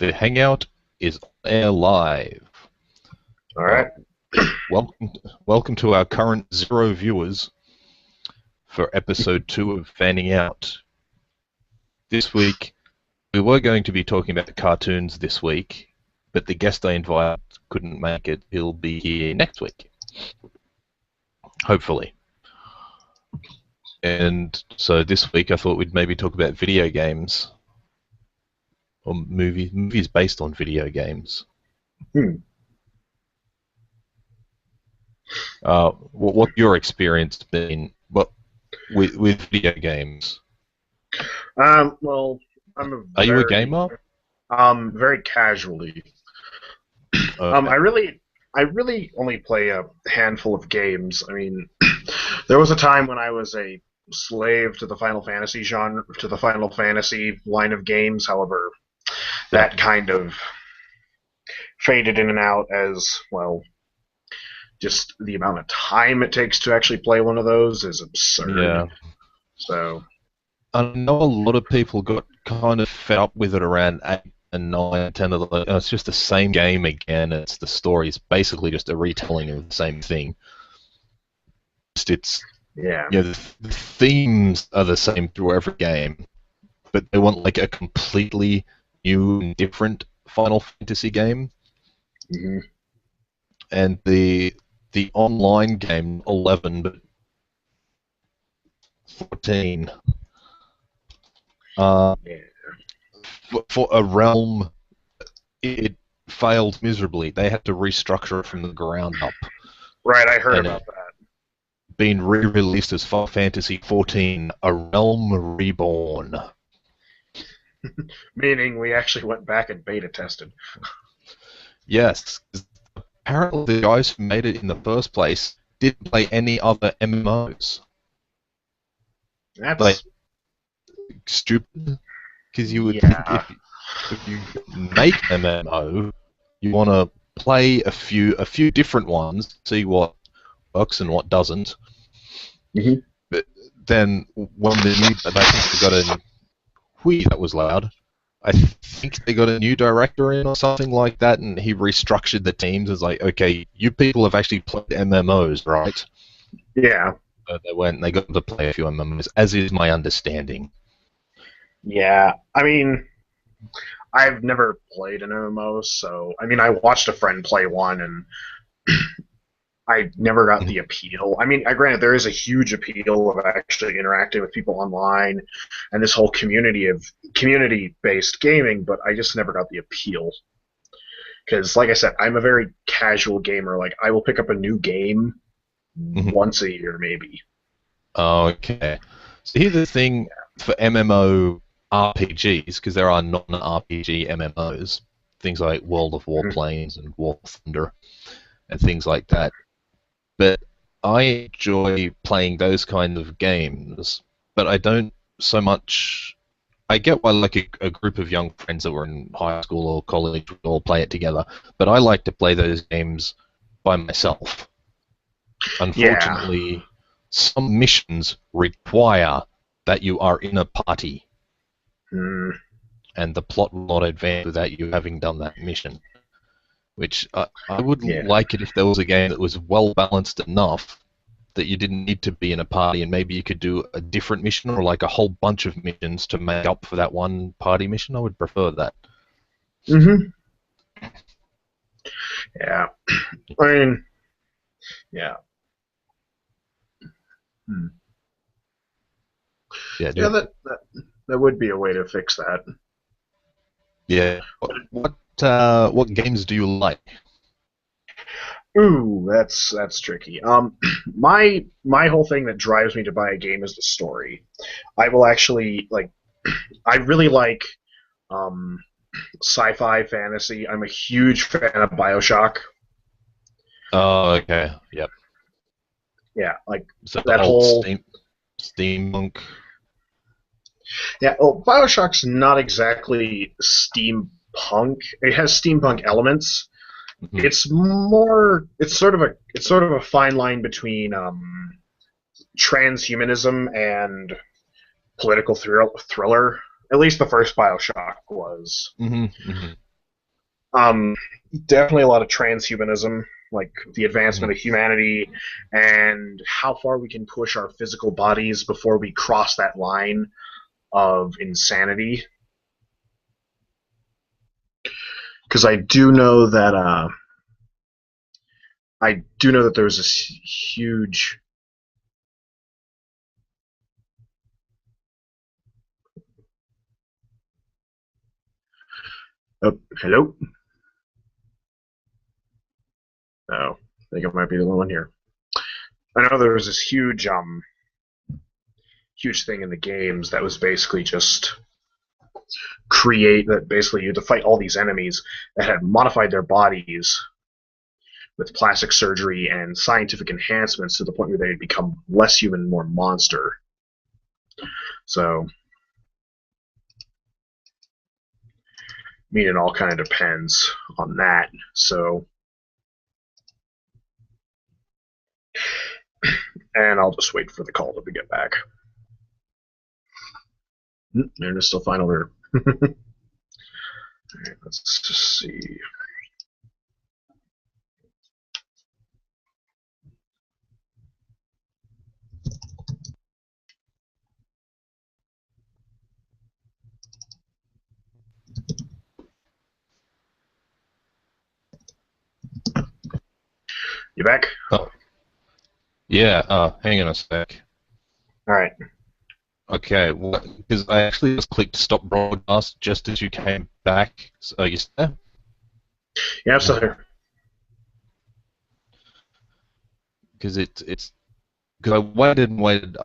The Hangout is on air live. All right. Welcome to our current 0 viewers for episode 2 of Fanning Out. This week, we were going to be talking about the cartoons this week, but the guest I invited couldn't make it. He'll be here next week, hopefully. And so this week I thought we'd maybe talk about video games, or movies based on video games. What's your experience been with video games? Well, Are you a gamer? Very casually. Okay. I really only play a handful of games. I mean, there was a time when I was a slave to the Final Fantasy genre, to the Final Fantasy line of games. However, that kind of faded in and out as, well, just the amount of time it takes to actually play one of those is absurd. Yeah. So I know a lot of people got kind of fed up with it around 8 and 9, 10 of the. It's just the same game again. It's the story. It's basically just a retelling of the same thing. The themes are the same through every game, but they want like a completely new and different Final Fantasy game. Mm-hmm. And the online game 11, but 14. For a Realm, it failed miserably. They had to restructure it from the ground up. Right, I heard about that. Being re-released as Final Fantasy 14, A Realm Reborn. Meaning we actually went back and beta tested. Yes. Apparently the guys who made it in the first place didn't play any other MMOs. That's like stupid. Because you would think if you make MMO, you want to play a few different ones, see what works and what doesn't. Mm-hmm. But then when I think they got a that was loud. I think they got a new director in or something like that, and he restructured the teams. It's like, okay, you people have actually played MMOs, right? Yeah. They got to play a few MMOs, as is my understanding. Yeah, I mean, I've never played an MMO, so I mean, I watched a friend play one, and I never got the appeal. I mean, granted, there is a huge appeal of actually interacting with people online and this whole community-based gaming, but I just never got the appeal. Because, like I said, I'm a very casual gamer. Like, I will pick up a new game once a year, maybe. Okay. So here's the thing for MMO RPGs, because there are non-RPG MMOs, things like World of Warplanes and War Thunder and things like that. But I enjoy playing those kinds of games, but I don't so much. I get why like a group of young friends that were in high school or college would all play it together, but I like to play those games by myself. Unfortunately, some missions require that you are in a party, and the plot will not advance without you having done that mission. Which I would like it if there was a game that was well balanced enough that you didn't need to be in a party, and maybe you could do a different mission or like a whole bunch of missions to make up for that one party mission. I would prefer that. Mm-hmm. Yeah. I mean, yeah. Yeah, that would be a way to fix that. Yeah. What games do you like? Ooh, that's tricky. My whole thing that drives me to buy a game is the story. I will actually I really like sci-fi fantasy. I'm a huge fan of BioShock. Oh, okay. Yep. Yeah, like so that whole steampunk. Yeah, well, BioShock's not exactly steampunk. It has steampunk elements. Mm-hmm. It's sort of a fine line between transhumanism and political thriller. At least the first BioShock was. Mm-hmm. Mm-hmm. Um, Definitely a lot of transhumanism, like the Mm. advancement of humanity and how far we can push our physical bodies before we cross that line of insanity. Because I do know that there's this huge. Oh, hello. Oh, I think it might be the one here. I know there was this huge thing in the games that was basically just create that basically you had to fight all these enemies that had modified their bodies with plastic surgery and scientific enhancements to the point where they had become less human and more monster. So, I mean, it all kind of depends on that. So, and I'll just wait for the call to get back. And it's still fine over here. All right, let's just see. You back? Oh, yeah. Hang on a sec. All right. Okay, because I actually just clicked stop broadcast just as you came back. So are you there? Yeah, I'm still here. Because it's because I waited and waited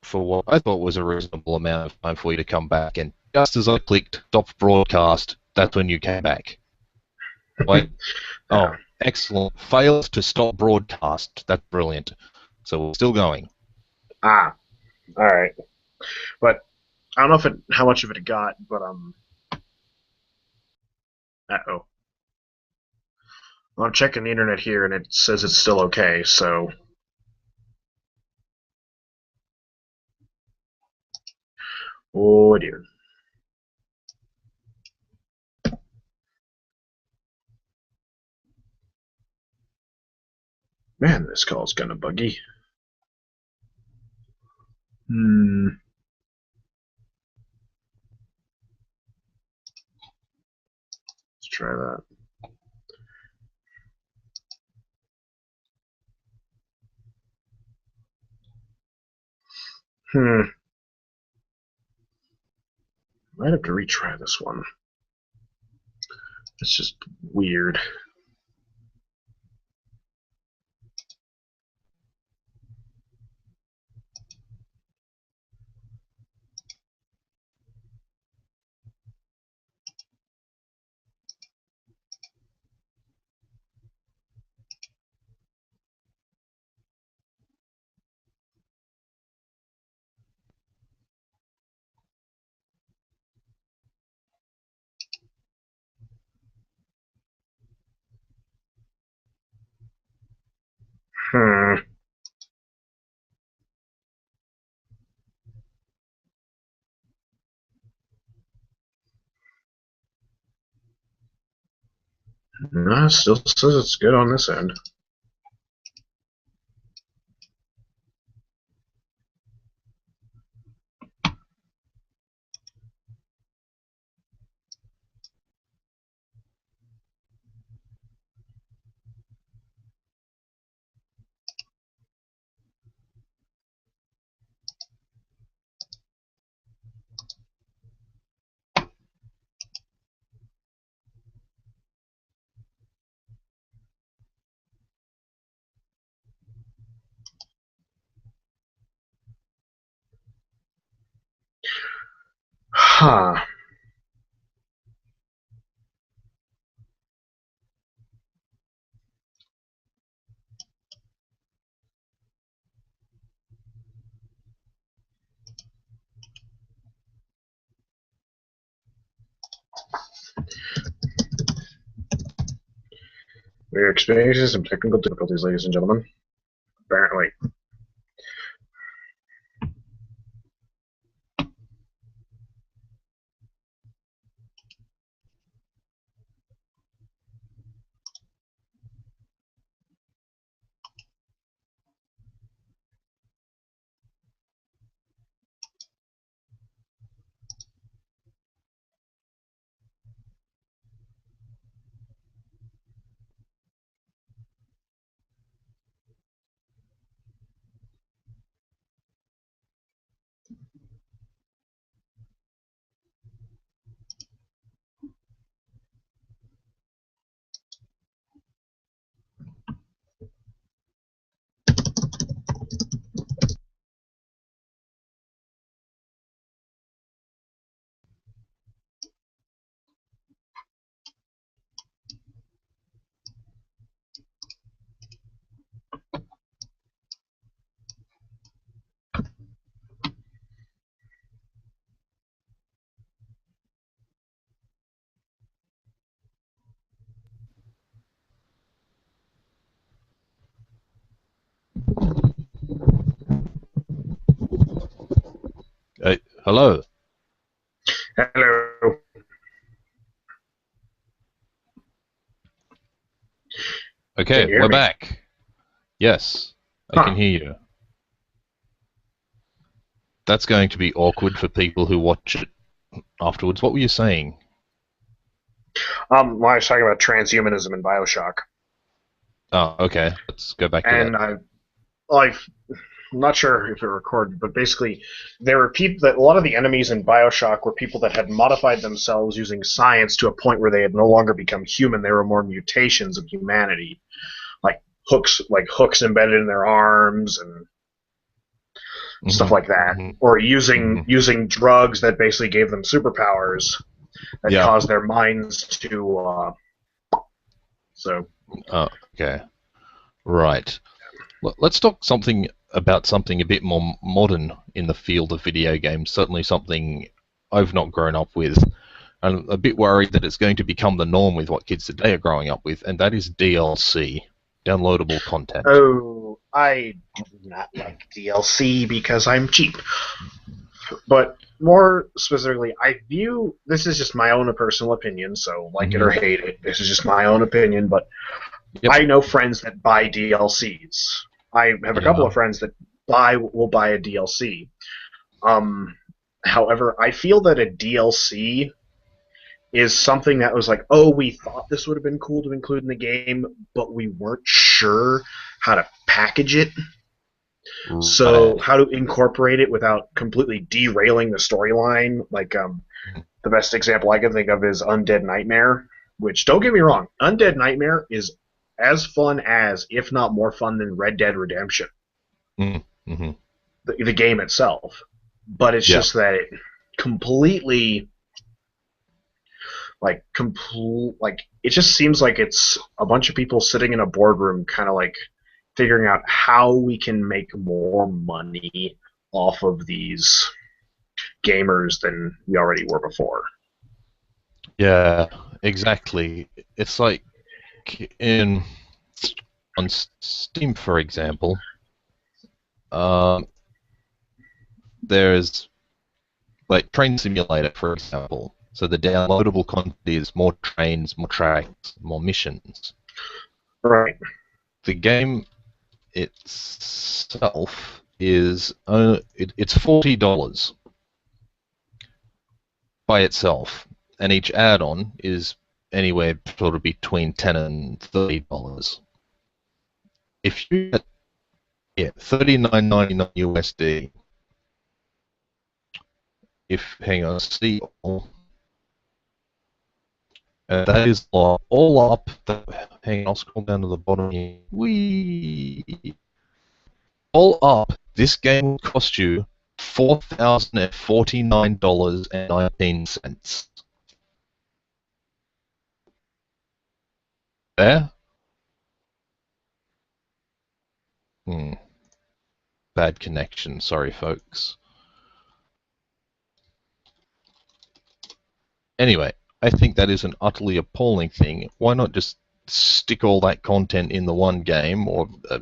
for what I thought was a reasonable amount of time for you to come back, and just as I clicked stop broadcast, that's when you came back. Wait, Yeah. oh, excellent. Failed to stop broadcast. That's brilliant. So we're still going. Ah. All right. But I don't know how much of it got, but uh-oh. Well, I'm checking the internet here, and it says it's still okay. So, oh dear, man, this call's kind of buggy. Hmm. Let's try that. Hmm. Might have to retry this one. It's just weird. Hmm. No, it still says it's good on this end. Huh. We're experiencing some technical difficulties, ladies and gentlemen. Apparently. Hello. Hello. Can Okay, you hear we're me? back. Yes, I can Huh. hear you. That's going to be awkward for people who watch it afterwards. What were you saying? Well, I was talking about transhumanism in Bioshock, Oh, okay. Let's go back to that. and I'm not sure if it recorded, but basically, there were people that a lot of the enemies in Bioshock were people that had modified themselves using science to a point where they had no longer become human. They were more mutations of humanity, like hooks embedded in their arms and stuff like Mm-hmm. that, Mm-hmm. or Mm-hmm. using drugs that basically gave them superpowers that Yeah. caused their minds to. So Oh, okay. Right. Let's talk something about something a bit more modern in the field of video games. Certainly something I've not grown up with. I'm a bit worried that it's going to become the norm with what kids today are growing up with, and that is DLC, downloadable content. Oh, I do not like DLC because I'm cheap. But more specifically, I view this is just my own personal opinion, so like it or Hmm. hate it, this is just my own opinion. But Yep. I know friends that buy DLCs. I have a couple Yeah. of friends that will buy a DLC. Um, However, I feel that a DLC is something that was like, oh, we thought this would have been cool to include in the game, but we weren't sure how to package it. So Right. how to incorporate it without completely derailing the storyline? The best example I can think of is Undead Nightmare. Which, don't get me wrong, Undead Nightmare is as fun as, if not more fun than Red Dead Redemption, Mm-hmm. the game itself. But it's Yeah. just that it completely like it just seems like it's a bunch of people sitting in a boardroom kind of like figuring out how we can make more money off of these gamers than we already were before. Yeah. Exactly. It's like in on Steam, for example. Um, there's like Train Simulator, for example. So the downloadable content is more trains, more tracks, more missions. Right. The game itself is it's $40 by itself, and each add-on is anywhere sort of between $10 and $30. If you get $39.99 USD, if hang on, see that is all up. Hang on, I'll scroll down to the bottom here. All up, this game will cost you $4,049.19. There? Hmm. Bad connection. Sorry, folks. Anyway, I think that is an utterly appalling thing. Why not just stick all that content in the one game, or a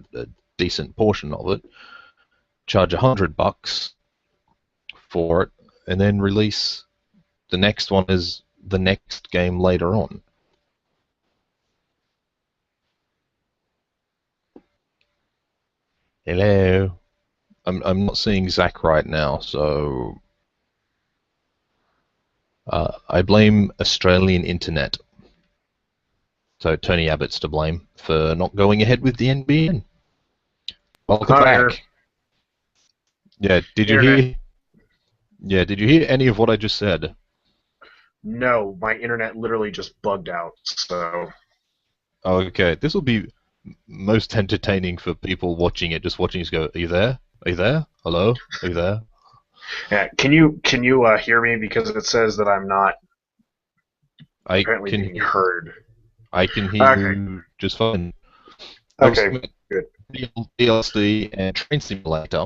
decent portion of it, charge $100 for it, and then release the next one as the next game later on. Hello. I'm not seeing Zach right now, so I blame Australian internet. So Tony Abbott's to blame for not going ahead with the NBN. Welcome Oh, your back. Yeah, did you internet. hear? Yeah, did you hear any of what I just said? No, my internet literally just bugged out. So, Okay, this will be most entertaining for people watching it. Just watching us go, are you there? Are you there? Hello? Are you there? yeah, can you hear me because it says that I'm not I apparently can being hear. heard. I can hear Okay. you just fine. I was Okay. talking Good. about DLC and Train Simulator.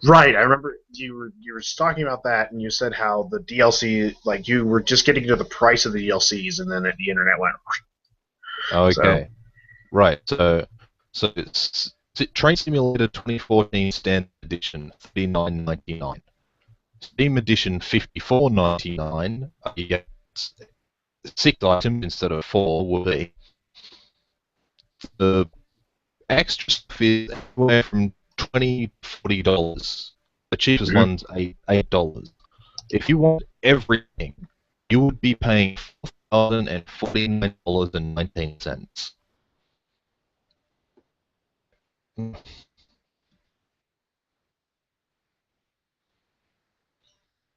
Right. I remember you were talking about that, and you said how the DLC, like you were just getting to the price of the DLCs, and then the internet went. So, Okay, right. So it's Train Simulator 2014 Standard Edition, $39.99. Steam Edition $54.99. You get 6 items instead of 4. Will be the extra stuff is anywhere from $20 to $40. The cheapest one's $8. If you want everything, you would be paying $4,049.19.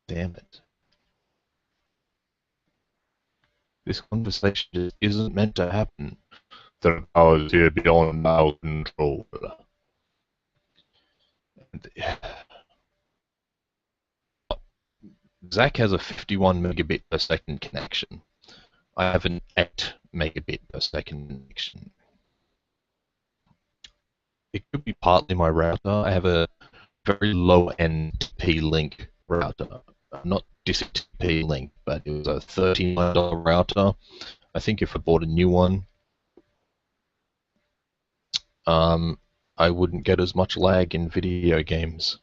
Damn it. This conversation just isn't meant to happen. The powers here beyond our control. Zach has a 51 megabit per second connection. I have an 8 megabit per second connection. It could be partly my router. I have a very low-end P-Link router. Not TP-Link, but it was a $39 router. I think if I bought a new one, I wouldn't get as much lag in video games.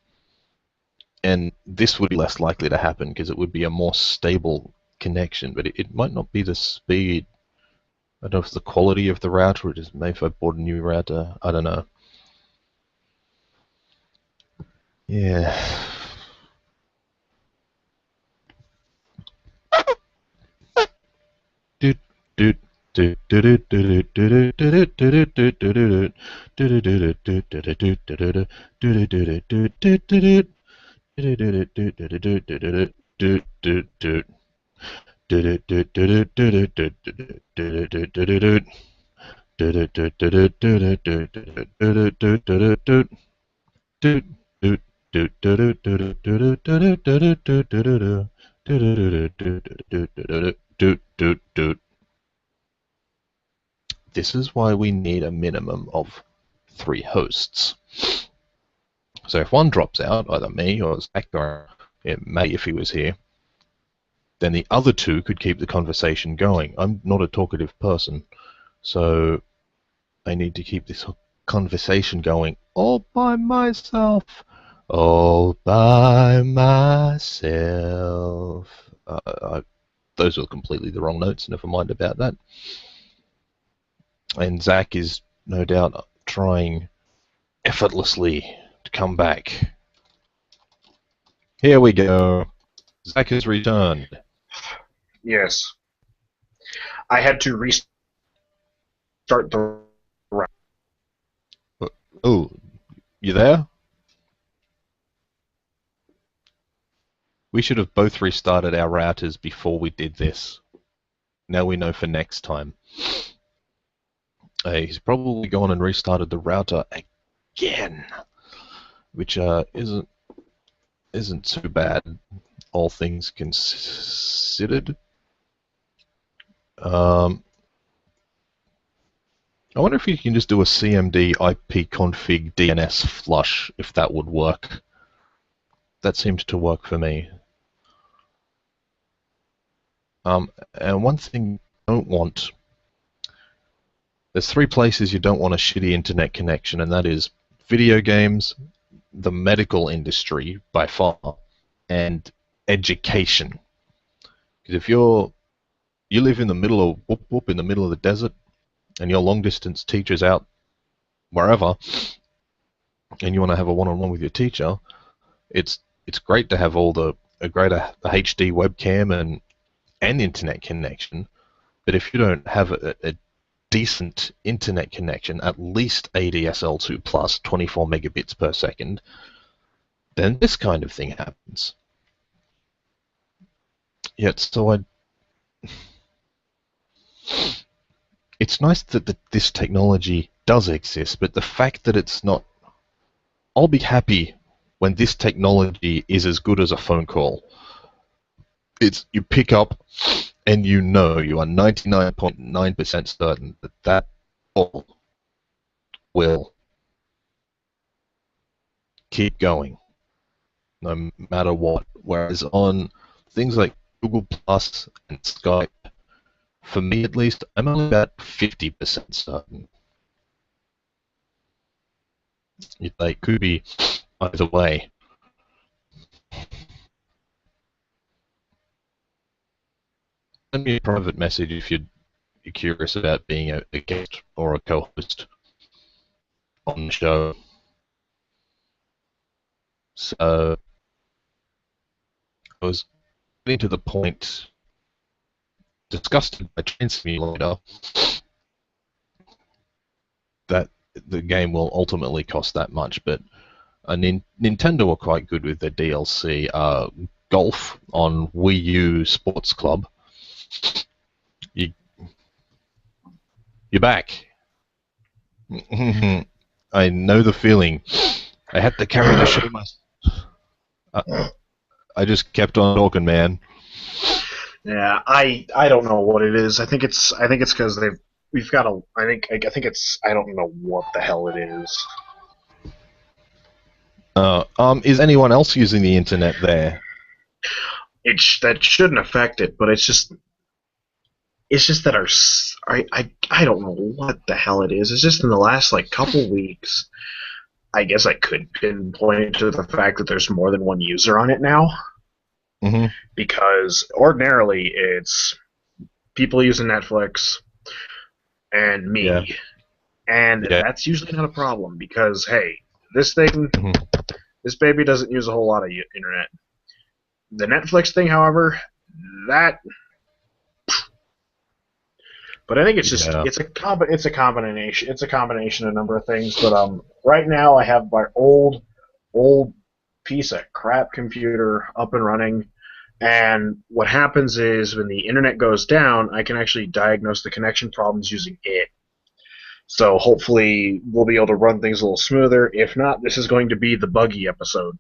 And this would be less likely to happen because it would be a more stable connection, but it might not be the speed. I don't know if it's the quality of the router, or just maybe if I bought a new router, I don't know. Yeah. This is why we need a minimum of 3 hosts. So if one drops out, either me or Zach or May if he was here, then the other 2 could keep the conversation going. I'm not a talkative person, so I need to keep this conversation going all by myself. All by myself. Those were completely the wrong notes, never mind about that. And Zach is no doubt trying effortlessly to come back. Here we go. Zach has returned. Yes. I had to restart the round. Oh, you there? We should have both restarted our routers before we did this. Now we know for next time. He's probably gone and restarted the router again, which isn't too bad, all things considered. I wonder if you can just do a CMD ipconfig DNS flush, if that would work. That seems to work for me. And one thing you don't want, there's 3 places you don't want a shitty internet connection, and that is video games, the medical industry by far, and education. Because if you live in the middle of whoop whoop in the middle of the desert, and your long distance teacher's out wherever, and you want to have a one-on-one with your teacher, it's great to have a HD webcam and internet connection, but if you don't have a decent internet connection, at least ADSL2 plus 24 megabits per second, then this kind of thing happens. Yet, so it's nice that this technology does exist, but the fact that it's not, I'll be happy when this technology is as good as a phone call. You pick up and you are 99.9% certain that call will keep going no matter what. Whereas on things like Google Plus and Skype, for me at least, I'm only about 50% certain. They could be either way. send me a private message if you're curious about being a guest or a co-host on the show. So I was getting to the point, disgusted by Train Simulator, that the game will ultimately cost that much, but Nintendo were quite good with their DLC. Golf on Wii U Sports Club. You're back. I know the feeling. I had to carry the show myself. I just kept on talking, man. Yeah, I don't know what it is. I think it's because we've got a. I think it's. I don't know what the hell it is. Is anyone else using the internet there? That shouldn't affect it, but it's just that I don't know what the hell it is. It's just in the last couple weeks, I guess I could pinpoint to the fact that there's more than one user on it now. Mm-hmm. Because ordinarily it's people using Netflix and me, and that's usually not a problem because hey, this baby doesn't use a whole lot of internet. The Netflix thing, however, but I think it's just it's a combination of a number of things. But right now I have my old piece of crap computer up and running, and what happens is when the internet goes down, I can actually diagnose the connection problems using it. So hopefully we'll be able to run things a little smoother. If not, this is going to be the buggy episode.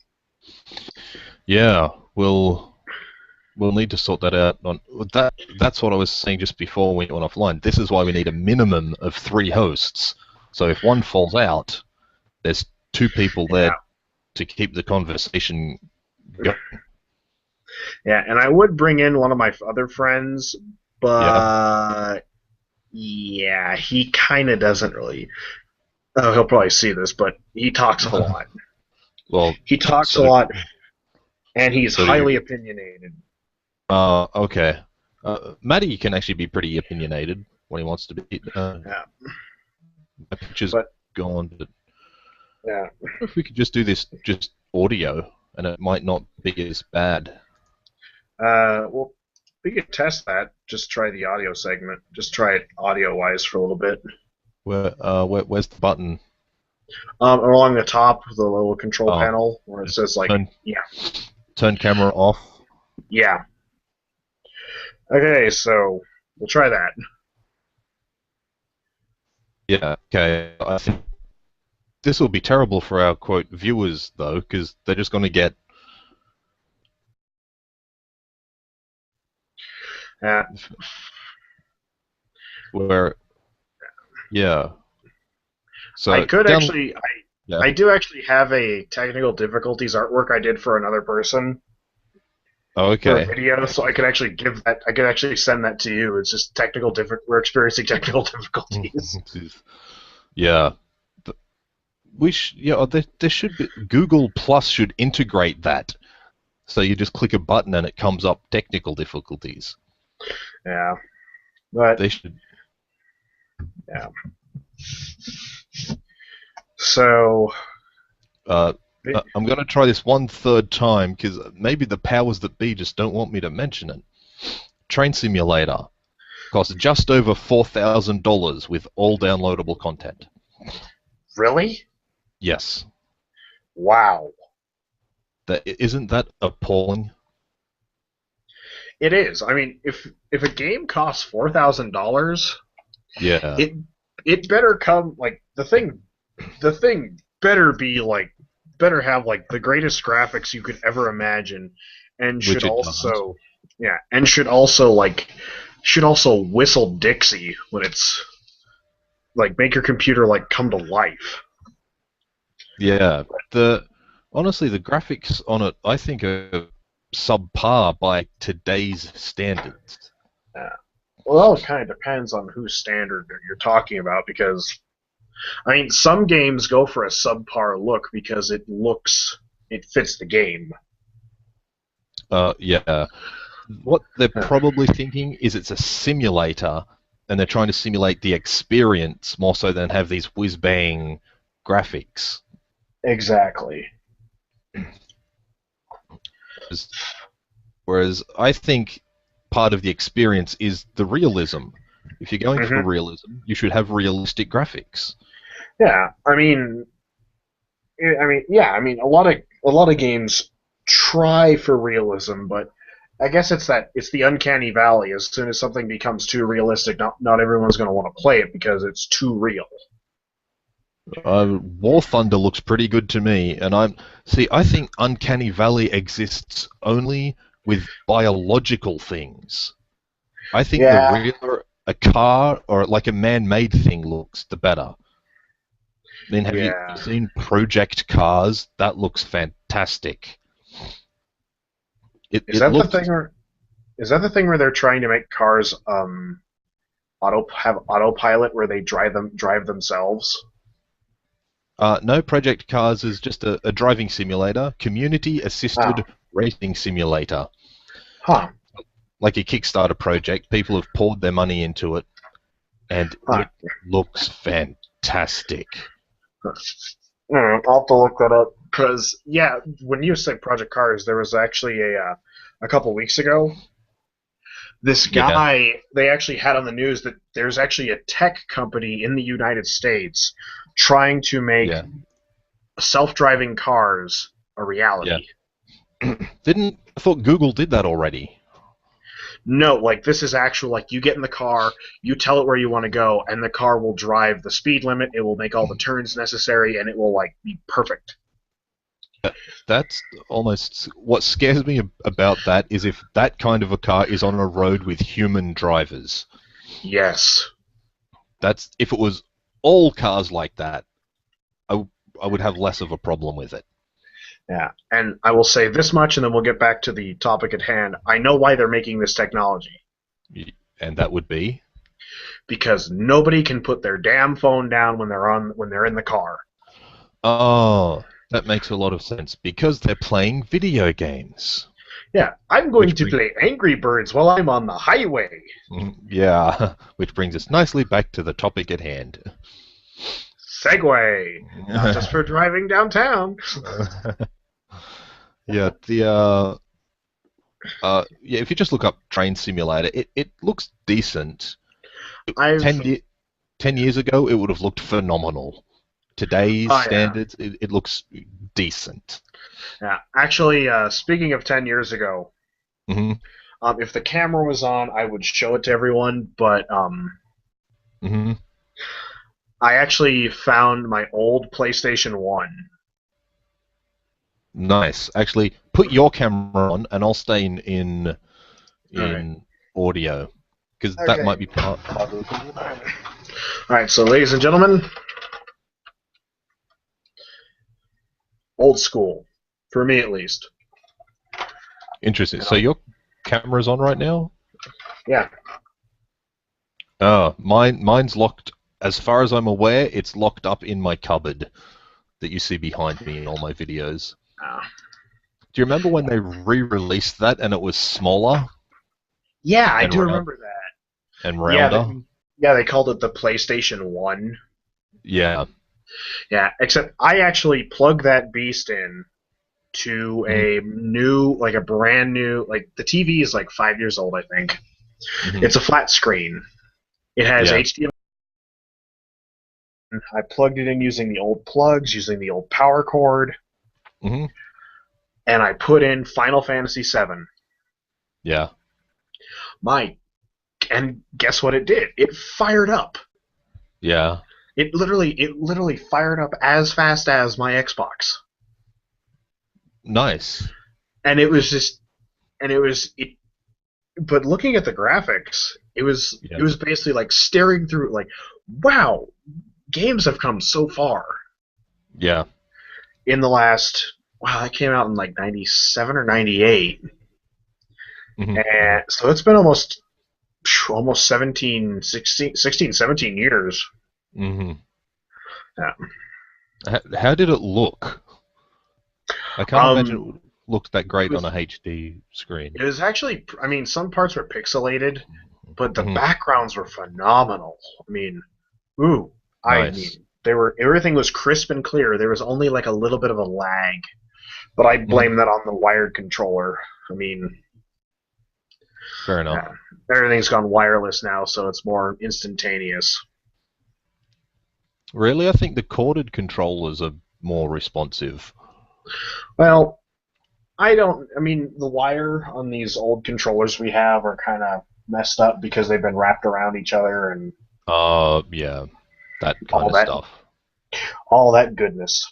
Yeah, we'll need to sort that out. That's what I was saying just before we went offline. This is why we need a minimum of 3 hosts. So if one falls out, there's 2 people there to keep the conversation going. Yeah, and I would bring in one of my other friends, but he kind of doesn't really. Oh, he'll probably see this, but he talks a lot. Well, he talks a lot, and he's highly opinionated. Okay. Matty can actually be pretty opinionated when he wants to be. Yeah. My picture's gone, but yeah. If we could just do this just audio, and it might not be as bad. Well, we could test that. Just try the audio segment. Just try it audio-wise for a little bit. Where's the button? Along the top of the little control panel where it says turn camera off. Yeah. Okay, so we'll try that. Yeah. Okay. I think this will be terrible for our quote viewers though, because they're just going to get. Yeah. So I could I do actually have a technical difficulties artwork I did for another person. Oh, okay. For a video, so I could actually send that to you. It's just we're experiencing technical difficulties. Yeah. There should be Google Plus should integrate that. So you just click a button and it comes up technical difficulties. Yeah. But they should. Yeah. So I'm going to try this 1/3 time because maybe the powers that be just don't want me to mention it. Train Simulator costs just over $4,000 with all downloadable content. Really? Yes. Wow. Isn't that appalling? It is. I mean, if a game costs $4,000, yeah, it better come the thing better have the greatest graphics you could ever imagine, and should also whistle Dixie when it's make your computer come to life. Yeah, honestly the graphics on it I think are subpar by today's standards. Well, it kind of depends on whose standard you're talking about, because I mean, some games go for a subpar look because it fits the game. Yeah. what they're probably thinking is it's a simulator, and they're trying to simulate the experience more so than have these whiz-bang graphics. Exactly. Whereas I think part of the experience is the realism. If you're going for hmm realism, you should have realistic graphics. Yeah, yeah. I mean, a lot of games try for realism, but I guess it's the uncanny valley. As soon as something becomes too realistic, not everyone's going to want to play it because it's too real. War Thunder looks pretty good to me, and I think Uncanny Valley exists only with biological things. I think the Yeah, realer a car or like a man-made thing looks, the better. I mean, have you yeah. seen Project Cars? That looks fantastic. It Is it that the looks thing where is that the thing where they're trying to make cars have autopilot where they drive themselves? no, Project Cars is just a driving simulator, Oh, community-assisted racing simulator, huh, like a Kickstarter project. People have poured their money into it, and huh. it looks fantastic. I'll have to look that up because yeah, when you say Project Cars, there was actually a couple weeks ago. This Yeah, guy they actually had on the news that there's actually a tech company in the United States trying to make yeah, self-driving cars a yeah. reality. I thought Google did that already? No, like this is actual. Like you get in the car, you tell it where you want to go, and the car will drive the speed limit. It will make all the turns necessary, and it will like be perfect. That's almost what scares me about that is if that kind of a car is on a road with human drivers. Yes. That's if it was all cars like that, I would have less of a problem with it. Yeah, and I will say this much, and then we'll get back to the topic at hand. I know why they're making this technology And that would be, because nobody can put their damn phone down when they're in the car. oh, that makes a lot of sense because they're playing video games. Yeah, I'm going Which to brings, play Angry Birds while I'm on the highway. yeah, which brings us nicely back to the topic at hand. Segway, not just for driving downtown. Yeah, yeah, if you just look up Train Simulator, it looks decent. I've 10 years ago, it would have looked phenomenal. Today's oh yeah, standards, it looks decent. yeah. Actually, speaking of 10 years ago, hmm if the camera was on, I would show it to everyone. But hmm I actually found my old PlayStation One. Nice. Actually, put your camera on, and I'll stay in All right. in audio because that Okay. might be part of the. All right. So, ladies and gentlemen, old school, for me at least. Interesting. And So I'll, your camera's on right now? yeah. Oh, mine's locked. As far as I'm aware, it's locked up in my cupboard that you see behind me in all my videos. Uh, Do you remember when they re-released that and it was smaller yeah, I and do remember that. and Yeah, rounder? yeah, they called it the PlayStation One. Yeah. Yeah, except I actually plugged that beast in to a new, like a brand new, like the TV is like 5 years old, I think. Mm-hmm. It's a flat screen. It has Yeah. HDMI. I plugged it in using the old plugs, using the old power cord, hmm and I put in Final Fantasy VII. Yeah. My, and guess what it did? It fired up. Yeah. It literally fired up as fast as my Xbox, Nice. and it was just, and it was it. But looking at the graphics, it was Yeah. it was basically like staring through, like, wow, games have come so far Yeah. in the last. Wow, that came out in like '97 or '98, hmm and so it's been almost 16, 17 years. hmm Yeah. How did it look? I can't imagine Um, it would look that It great on was a HD screen. it was actually, I mean, some parts were pixelated, but the Hmm. backgrounds were phenomenal. I mean, ooh, I Nice. mean, they were everything was crisp and clear. There was only like a little bit of a lag, but I Hmm. blame that on the wired controller. I mean, Fair enough. yeah, everything's gone wireless now, so it's more instantaneous. Really, I think the corded controllers are more responsive. Well, I don't. I mean, the wire on these old controllers we have are kind of messed up because they've been wrapped around each other and Yeah, that kind all of that, stuff. all that goodness.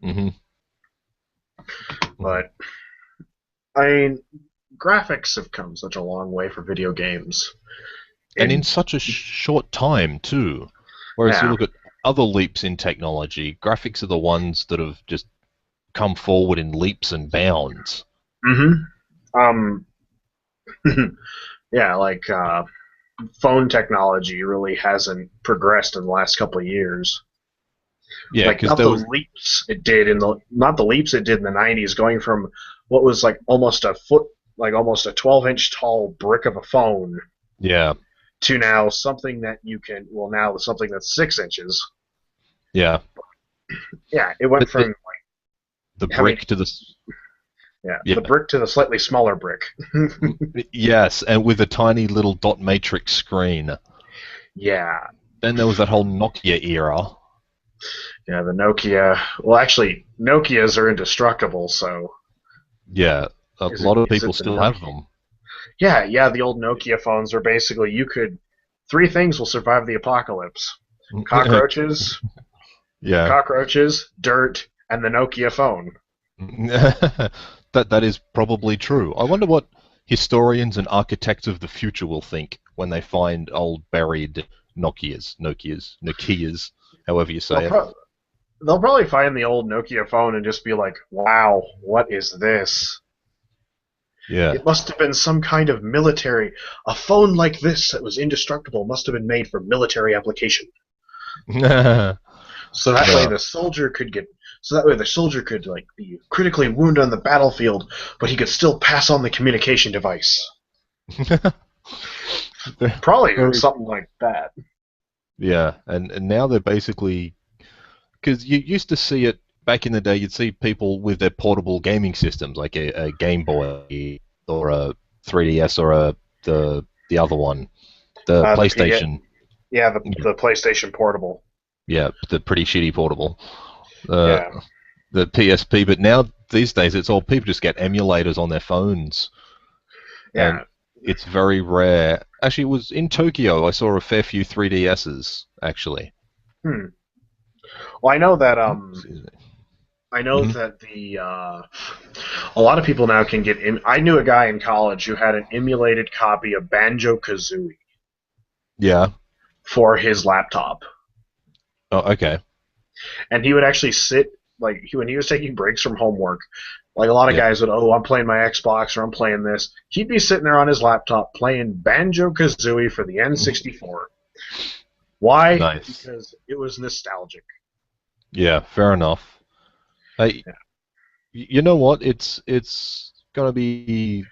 Hmm. Hmm. But I mean, graphics have come such a long way for video games. And in In such a short time too. Whereas you yeah, look at other leaps in technology, graphics are the ones that have just come forward in leaps and bounds. hmm um, yeah, like phone technology really hasn't progressed in the last couple of years. Yeah, Like because not there the was leaps it did in the not the leaps it did in the '90s, going from what was like almost a foot, like almost a 12-inch tall brick of a phone yeah, to now something that you can well now something that's 6 inches. yeah. Yeah, it went But the from the having brick to the yeah yeah, the brick to the slightly smaller brick. yes, and with a tiny little dot matrix screen. Yeah, Then there was that whole Nokia era. yeah, the Nokia. Well, actually, Nokias are indestructible. So Yeah, a is it lot of is people it the still have Nokia? them. Yeah, yeah. The old Nokia phones are basically you could three things will survive the apocalypse: cockroaches, Yeah. dirt, and the Nokia phone. That is probably true. I wonder what historians and architects of the future will think when they find old buried Nokias, however you They'll say it. pro- they'll probably find the old Nokia phone and just be like, "Wow, what is this? Yeah. It must have been some kind of military. A phone like this that was indestructible must have been made for military application." So that way Yeah. the soldier could get so that way the soldier could like be critically wounded on the battlefield, but he could still pass on the communication device. Probably Very. something like that. Yeah, and now they're basically because you used to see it back in the day. You'd see people with their portable gaming systems, like a Game Boy or a 3DS or the other one, the The P- PlayStation. yeah, Yeah, the PlayStation Portable. yeah, the pretty shitty portable, uh, Yeah. the PSP. But now these days, it's all people just get emulators on their phones, and Yeah. it's very rare. Actually, it was in Tokyo. I saw a fair few 3DSs actually. Hmm. Well, Excuse I know me. that the a lot of people now can get in. I knew a guy in college who had an emulated copy of Banjo Kazooie Yeah. for his laptop, Oh, okay. and he would actually sit like when he was taking breaks from homework. Like a lot of Yeah. guys would, oh, I'm playing my Xbox or I'm playing this. He'd be sitting there on his laptop playing Banjo Kazooie for the N64. Why? Nice. Because it was nostalgic. Yeah, fair enough. Hey, Yeah. you know what? It's gonna be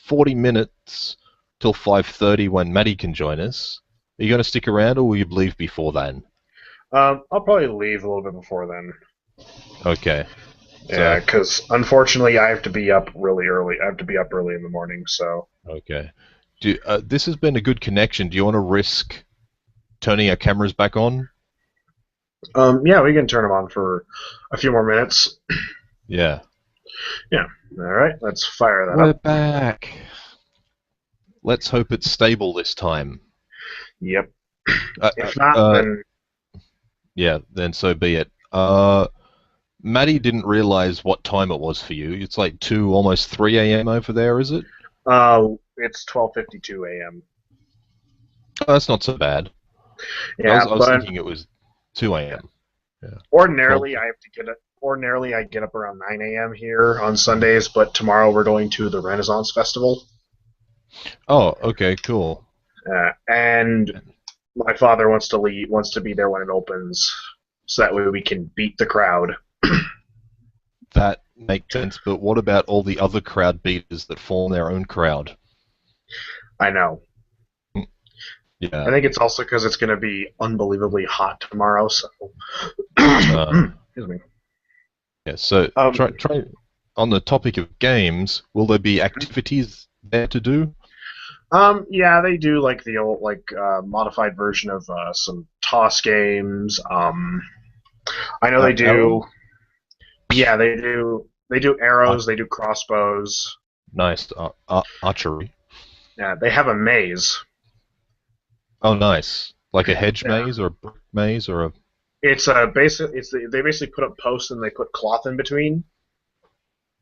40 minutes till 5:30 when Maddie can join us. Are you gonna stick around, or will you leave before then? I'll probably leave a little bit before then. Okay. Yeah, So, because unfortunately I have to be up really early. I have to be up early in the morning. So, okay. This has been a good connection. Do you want to risk turning our cameras back on? yeah, we can turn them on for a few more minutes. Yeah. Yeah. All right, let's fire that We're up. back. Let's hope it's stable this time. Yep. Uh, uh, If not, uh, then yeah, then so be it. Maddie didn't realize what time it was for you. It's like 2, almost 3 a.m. over there, is it? it's 12:52 a.m. Oh, that's not so bad. Yeah, I was but thinking it was 2 a.m. Yeah, 12. ordinarily I have to get up. Ordinarily I get up around 9 a.m. here on Sundays, but tomorrow we're going to the Renaissance Festival, Oh, okay, cool. and my father wants to be there when it opens, so that way we can beat the crowd. That make sense, but what about all the other crowd beaters that form their own crowd? I know. I Yeah. think it's also because it's going to be unbelievably hot tomorrow. So, Uh, excuse me. yeah. So Um, try on the topic of games. Will there be activities there to do? yeah, they do like the old modified version of some toss games. I know they Arrow? do. Yeah, they do. They do Ar- arrows. They do crossbows. nice. Archery. Yeah, they have a maze. Oh, nice. Like a hedge Yeah, maze or a brick maze or a. it's they basically put up posts and they put cloth in between,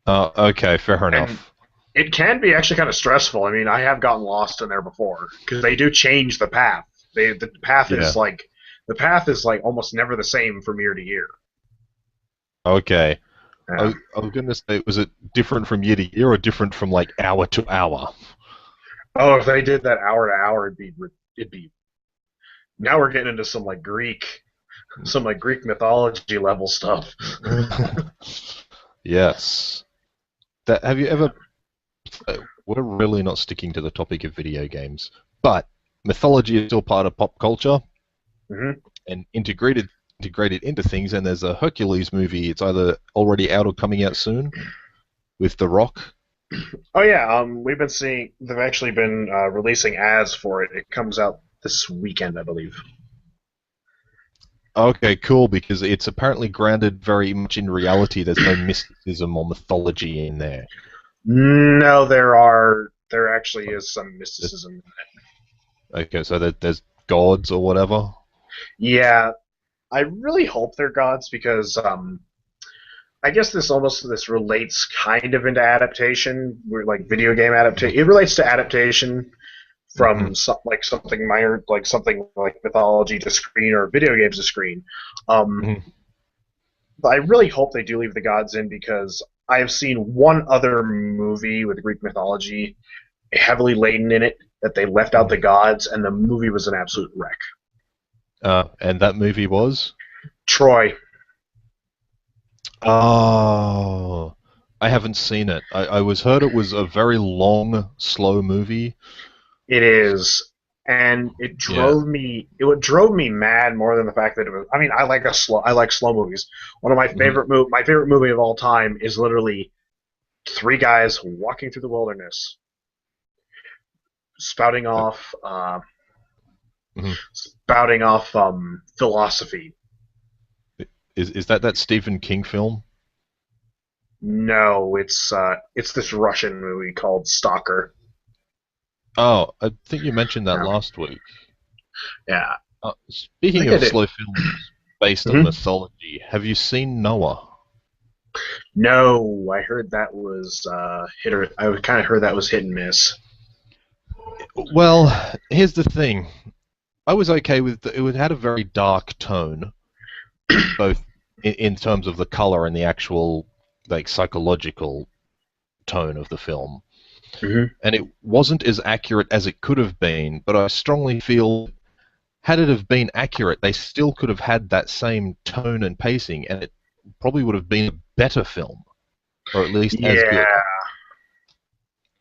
Okay, fair and enough. it can be actually kind of stressful. I mean, I have gotten lost in there before because they do change the path. The path Yeah. is like almost never the same from year to year. Okay. Yeah. I was going to say, was it different from year to year or different from like hour to hour? Oh, if they did that hour to hour, it'd be. Now we're getting into some like Greek mythology level stuff. Yes. That have you ever? We're really not sticking to the topic of video games, but mythology is still part of pop culture Hmm. and integrated into things. And there's a Hercules movie. It's either already out or coming out soon with The Rock. Oh yeah, we've been seeing. They've actually been releasing ads for it. It comes out this weekend, I believe. Okay, cool, because it's apparently grounded very much in reality. There's no mysticism or mythology in there. No, there actually is some mysticism. Okay, so there's gods or whatever. Yeah, I really hope they're gods because I guess this relates kind of into adaptation. We're like video game adaptation. It relates to adaptation Mm-hmm. from something minor, like something like mythology to screen or video games to screen. Um, Hmm. but I really hope they do leave the gods in because I have seen one other movie with Greek mythology heavily laden in it that they left out the gods, and the movie was an absolute wreck. And that movie was? Troy. Oh, I haven't seen it. I was heard it was a very long, slow movie. It is, and Yeah. it drove me mad more than the fact that it was. I mean, I like slow movies. One of Hmm. my favorite movie of all time is literally three guys walking through the wilderness, spouting off, Hmm. philosophy. Is that Stephen King film? No, it's this Russian movie called Stalker. Oh, I think you mentioned that Yeah, last week. yeah. I Speaking think I of did. slow films based on Hmm. mythology, have you seen Noah? No, I heard that was hit or I kind of heard that was hit and miss. Well, here's the thing. I was okay with it had a very dark tone, both in terms of the color and the actual like psychological tone of the film. Hmm. And it wasn't as accurate as it could have been, but I strongly feel had it have been accurate, they still could have had that same tone and pacing, and it probably would have been a better film, or at least as good.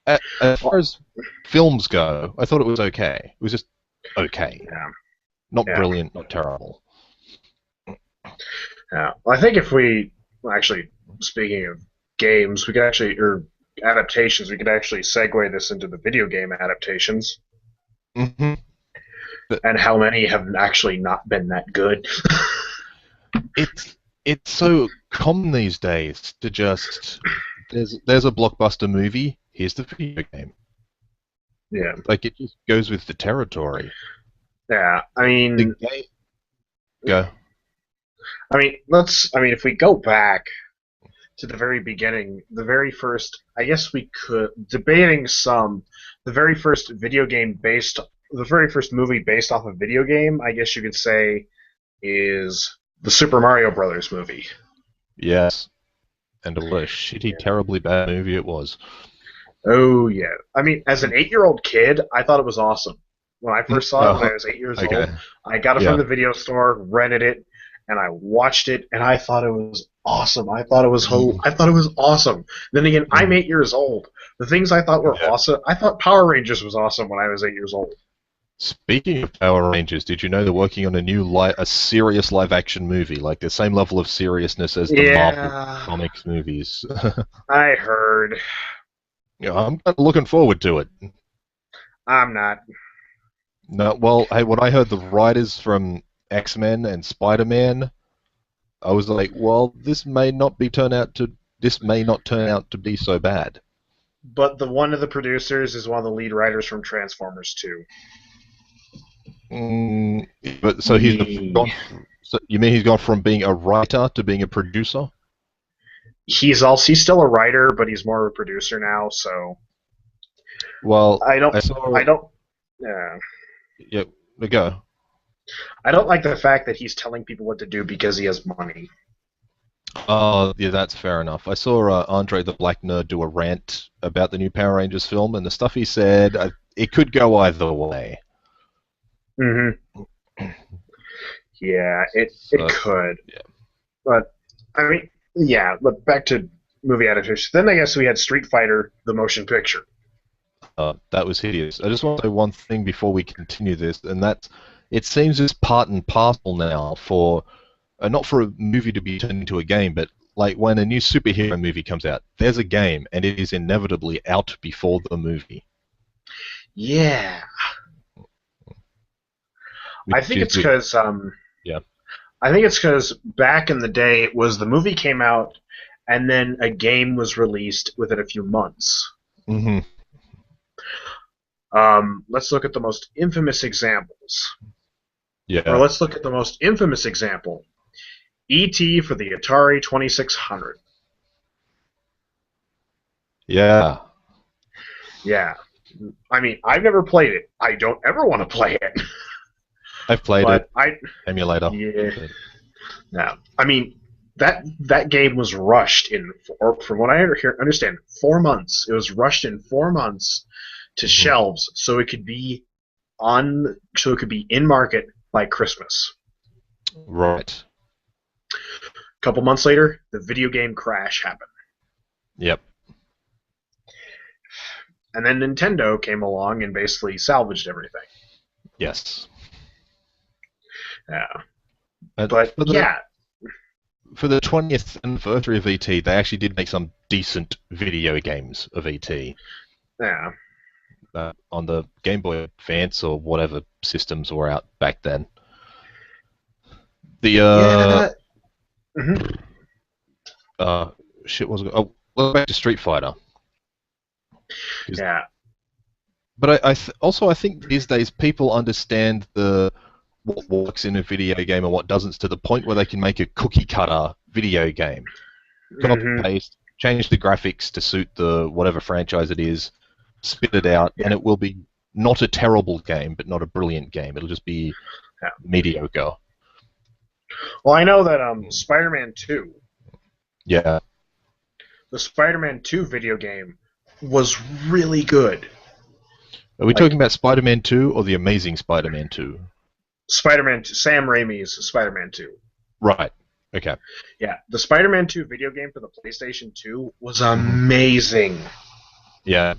Yeah. As far Well, as films go, I thought it was okay. It was just okay. yeah. Not Yeah. brilliant, not terrible. Yeah. Well, I think if we well, actually speaking of games, we could actually or adaptations, we could actually segue this into the video game adaptations Hmm. But and how many have actually not been that good. it's it's so common these days to just there's a blockbuster movie. Here's the video game. Yeah. Like it just goes with the territory. Yeah. The game go. I mean if we go back to the very beginning, the very first, I guess we could debating some, the very first video game based, the very first movie based off a video game, I guess you could say, is the Super Mario Brothers movie. Yes, and what a shitty, terribly bad movie it was. Oh yeah, I mean, as an 8-year-old kid, I thought it was awesome. When I first saw it when Oh, I was 8 years okay. old, I got it from Yeah. the video store, rented it, and I watched it, and I thought it was awesome. Mm, I thought it was awesome. Then again, I'm mm. 8 years old. The things I thought were Yeah. awesome, I thought Power Rangers was awesome when I was 8 years old. Speaking of Power Rangers, did you know they're working on a serious live action movie, like the same level of seriousness as the Marvel Yeah, comics movies? I heard. I'm kind of looking forward to it. I'm not. No, well, hey, when I heard the writers from X-Men and Spider-Man, I was like, well, this may not turn out to be so bad. But the one of the producers is one of the lead writers from Transformers 2. Mm, but so He, so you mean he's gone from being a writer to being a producer? he's still a writer, but he's more of a producer now. So Well, I don't I saw. I don't yeah. Yeah, go. I don't like the fact that he's telling people what to do because he has money. Oh, yeah, that's fair enough. I saw Andre the Black Nerd do a rant about the new Power Rangers film, and the stuff he said, it could go either way. Hmm. Yeah, it So, could, yeah, but I mean, yeah. But back to movie adaptation. Then I guess we had Street Fighter, the motion picture. that was hideous. I just want to say one thing before we continue this, and that's it seems it's part and parcel now for not for a movie to be turned into a game, but like when a new superhero movie comes out, there's a game, and it is inevitably out before the movie, Yeah, I which think is it's weird. because Yeah. I think it's because back in the day it was the movie came out, and then a game was released within a few months. Hmm. Let's look at the most infamous examples, or Yeah. let's look at the most infamous example: E.T. for the Atari 2600. Yeah. Yeah, I mean, I've never played it. I don't ever want to play it, I've played it, but I emulator. yeah, But, no. I mean, that game was rushed in, from what I understand, 4 months. It was rushed in 4 months to mhm. shelves so it could be in market by Christmas. Right. A couple months later, the video game crash happened, Yep. and then Nintendo came along and basically salvaged everything. Yes. Yeah, And but for the yeah, 20th anniversary of ET, they actually did make some decent video games of ET yeah, on the Game Boy Advance or whatever systems were out back then. The yeah. Hmm. uh shit was oh well, back to Street Fighter. 'Cause- Yeah. But also I think these days people understand the what works in a video game and what doesn't to the point where they can make a cookie cutter video game. Copy Hmm. paste, change the graphics to suit the whatever franchise it is, spit it out, Yeah. and it will be not a terrible game, but not a brilliant game. It'll just be Yeah. mediocre. Well, I know that Spider-Man 2, Yeah. the Spider-Man 2 video game was really good. Are we talking Like about Spider-Man 2 or the Amazing Spider-Man 2? Spider-Man 2, Sam Raimi's Spider-Man 2. Right. Okay. Yeah, the Spider-Man 2 video game for the PlayStation 2 was Hmm. amazing. Yeah.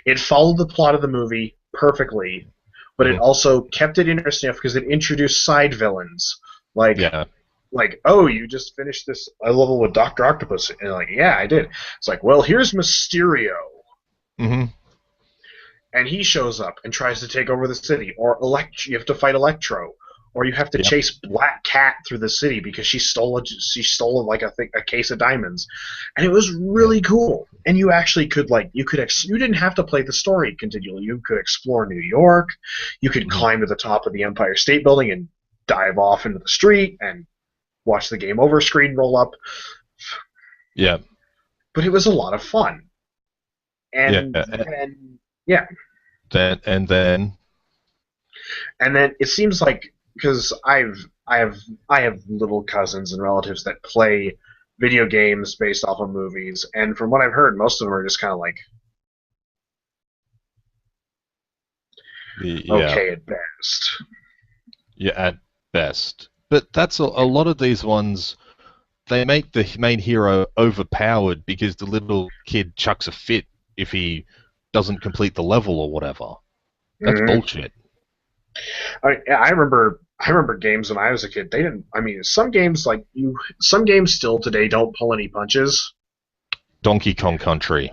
It followed the plot of the movie perfectly, but it Hmm. also kept it interesting enough because it introduced side villains like Yeah. oh, you just finished this level with Doctor Octopus, and like, yeah, I did. It's like, well, here's Mysterio, Hmm. and he shows up and tries to take over the city, or you have to fight Electro, or you have to Yeah. chase Black Cat through the city because she stole like a case of diamonds, and it was Yeah. really cool. And you actually could you didn't have to play the story continually. You could explore New York, you could Hmm. climb to the top of the Empire State Building and dive off into the street and watch the game over screen roll up. Yeah. But it was a lot of fun. Yeah. And then yeah, Then. and then it seems like because I have little cousins and relatives that play video games based off of movies, and from what I've heard, most of them are just kind of like Yeah. okay at best. Yeah. At best. But that's a lot of these ones. They make the main hero overpowered because the little kid chucks a fit if he doesn't complete the level or whatever. That's Mhm. bullshit. I remember games when I was a kid. They didn't. I mean, some games still today don't pull any punches. Donkey Kong Country.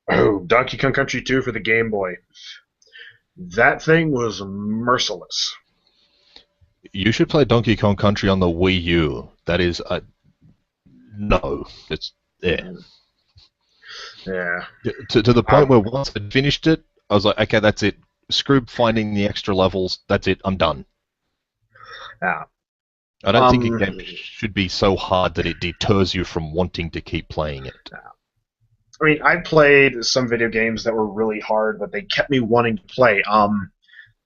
Oh, Donkey Kong Country 2 for the Game Boy. That thing was merciless. You should play Donkey Kong Country on the Wii U. That is a no. It's yeah. Yeah. To the point Um, where once I finished it, I was like, okay, that's it. Screw finding the extra levels. That's it. I'm done. yeah. I don't think a Um, game should be so hard that it deters you from wanting to keep playing it. I mean, I played some video games that were really hard, but they kept me wanting to play. One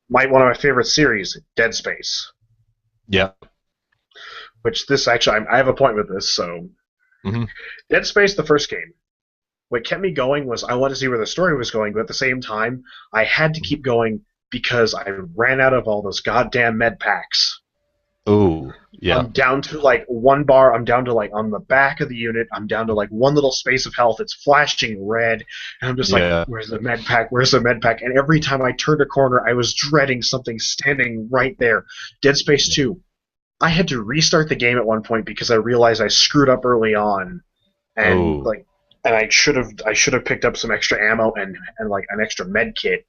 of my favorite series, Dead Space. Yeah. Which this actually, I have a point with this. So, hmm Dead Space, the first game. What kept me going was I wanted to see where the story was going, but at the same time, I had to keep going because I ran out of all those goddamn med packs. Oh, yeah. I'm down to like one bar. I'm down to like on the back of the unit. I'm down to like one little space of health. It's flashing red, and I'm just like, Yeah. "Where's the med pack? Where's the med pack?" And every time I turned a corner, I was dreading something standing right there. Dead Space 2. I had to restart the game at one point because I realized I screwed up early on, and Oh. I should have picked up some extra ammo and like an extra med kit,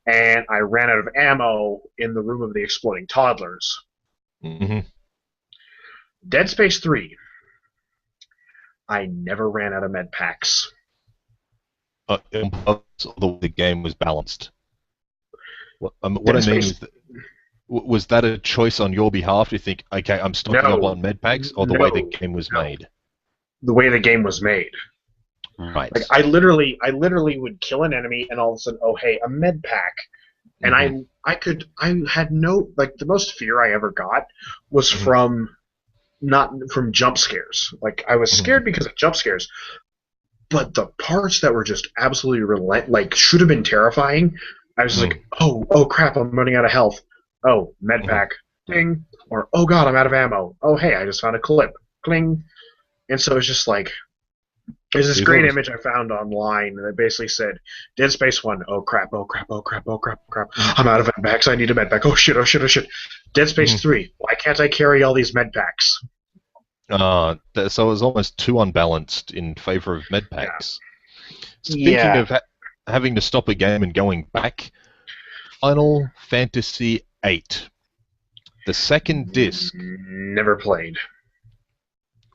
and I ran out of ammo in the room of the exploding toddlers. hmm Dead Space 3. I never ran out of med packs. The way the game was balanced. What Dead I mean Space. is that was that a choice on your behalf to think, okay, I'm stocking up No, on med packs, or the way the no, game was no. made? The way the game was made. Right. Like I literally would kill an enemy, and all of a sudden, oh hey, a med pack, and hmm I had no like the most fear I ever got was hmm from not from jump scares. Like I was hmm scared because of jump scares, but the parts that were just absolutely like should have been terrifying. I was hmm like, oh crap, I'm running out of health. Oh, med hmm pack, ding, or oh god, I'm out of ammo. Oh hey, I just found a clip, cling. And so it's just like there's this See, that great was. image I found online that basically said, Dead Space 1, oh crap, oh crap, oh crap, oh crap, oh crap. I'm out of med packs, I need a med pack. Oh shit, oh shit, oh shit. Dead Space Mhm. 3, why can't I carry all these med packs? So it was almost too unbalanced in favor of med Yeah. packs. Speaking Yeah. of having to stop a game and going back, Final Fantasy VIII, the second disc. Never played.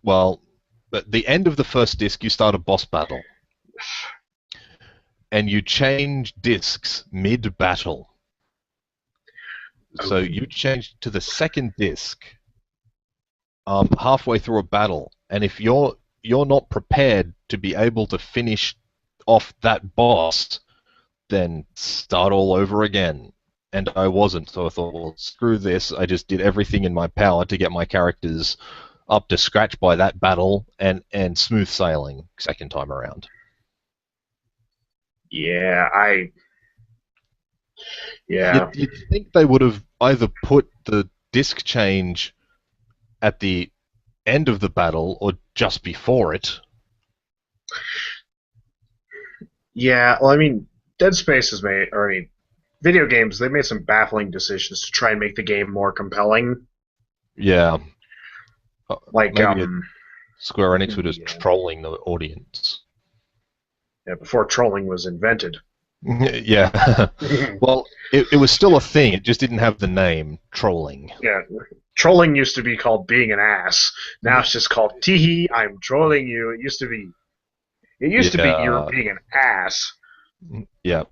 Well, at the end of the first disc, you start a boss battle, and you change discs mid-battle. So Oh. you change to the second disc halfway through a battle, and if you're not prepared to be able to finish off that boss, then start all over again. And I wasn't, so I thought, well, screw this. I just did everything in my power to get my characters up to scratch by that battle and smooth sailing second time around. Yeah, You'd, yeah. you'd think they would have either put the disc change at the end of the battle or just before it. Yeah, well, I mean, Dead Space has made, or I mean, video games, they made some baffling decisions to try and make the game more compelling. Yeah, Like, maybe Square Enix were just yeah, trolling the audience. yeah, before trolling was invented. Yeah. Well, it was still a thing. It just didn't have the name trolling. Yeah, trolling used to be called being an ass. Now it's just called teehee, I'm trolling you. It used to be you're Yeah. being an ass. Yeah.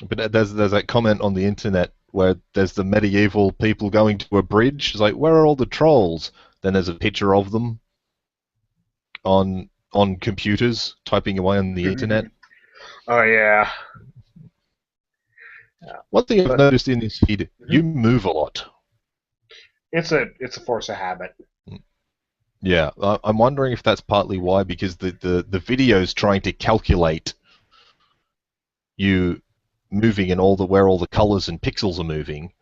But there's that comment on the internet where there's the medieval people going to a bridge. It's like, where are all the trolls? Then there's a picture of them on computers typing away on the internet. Oh yeah. One thing I've But noticed in this feed, you move a lot. it's a force of habit. Yeah, I'm wondering if that's partly why, because the video's trying to calculate you moving and where all the colors and pixels are moving,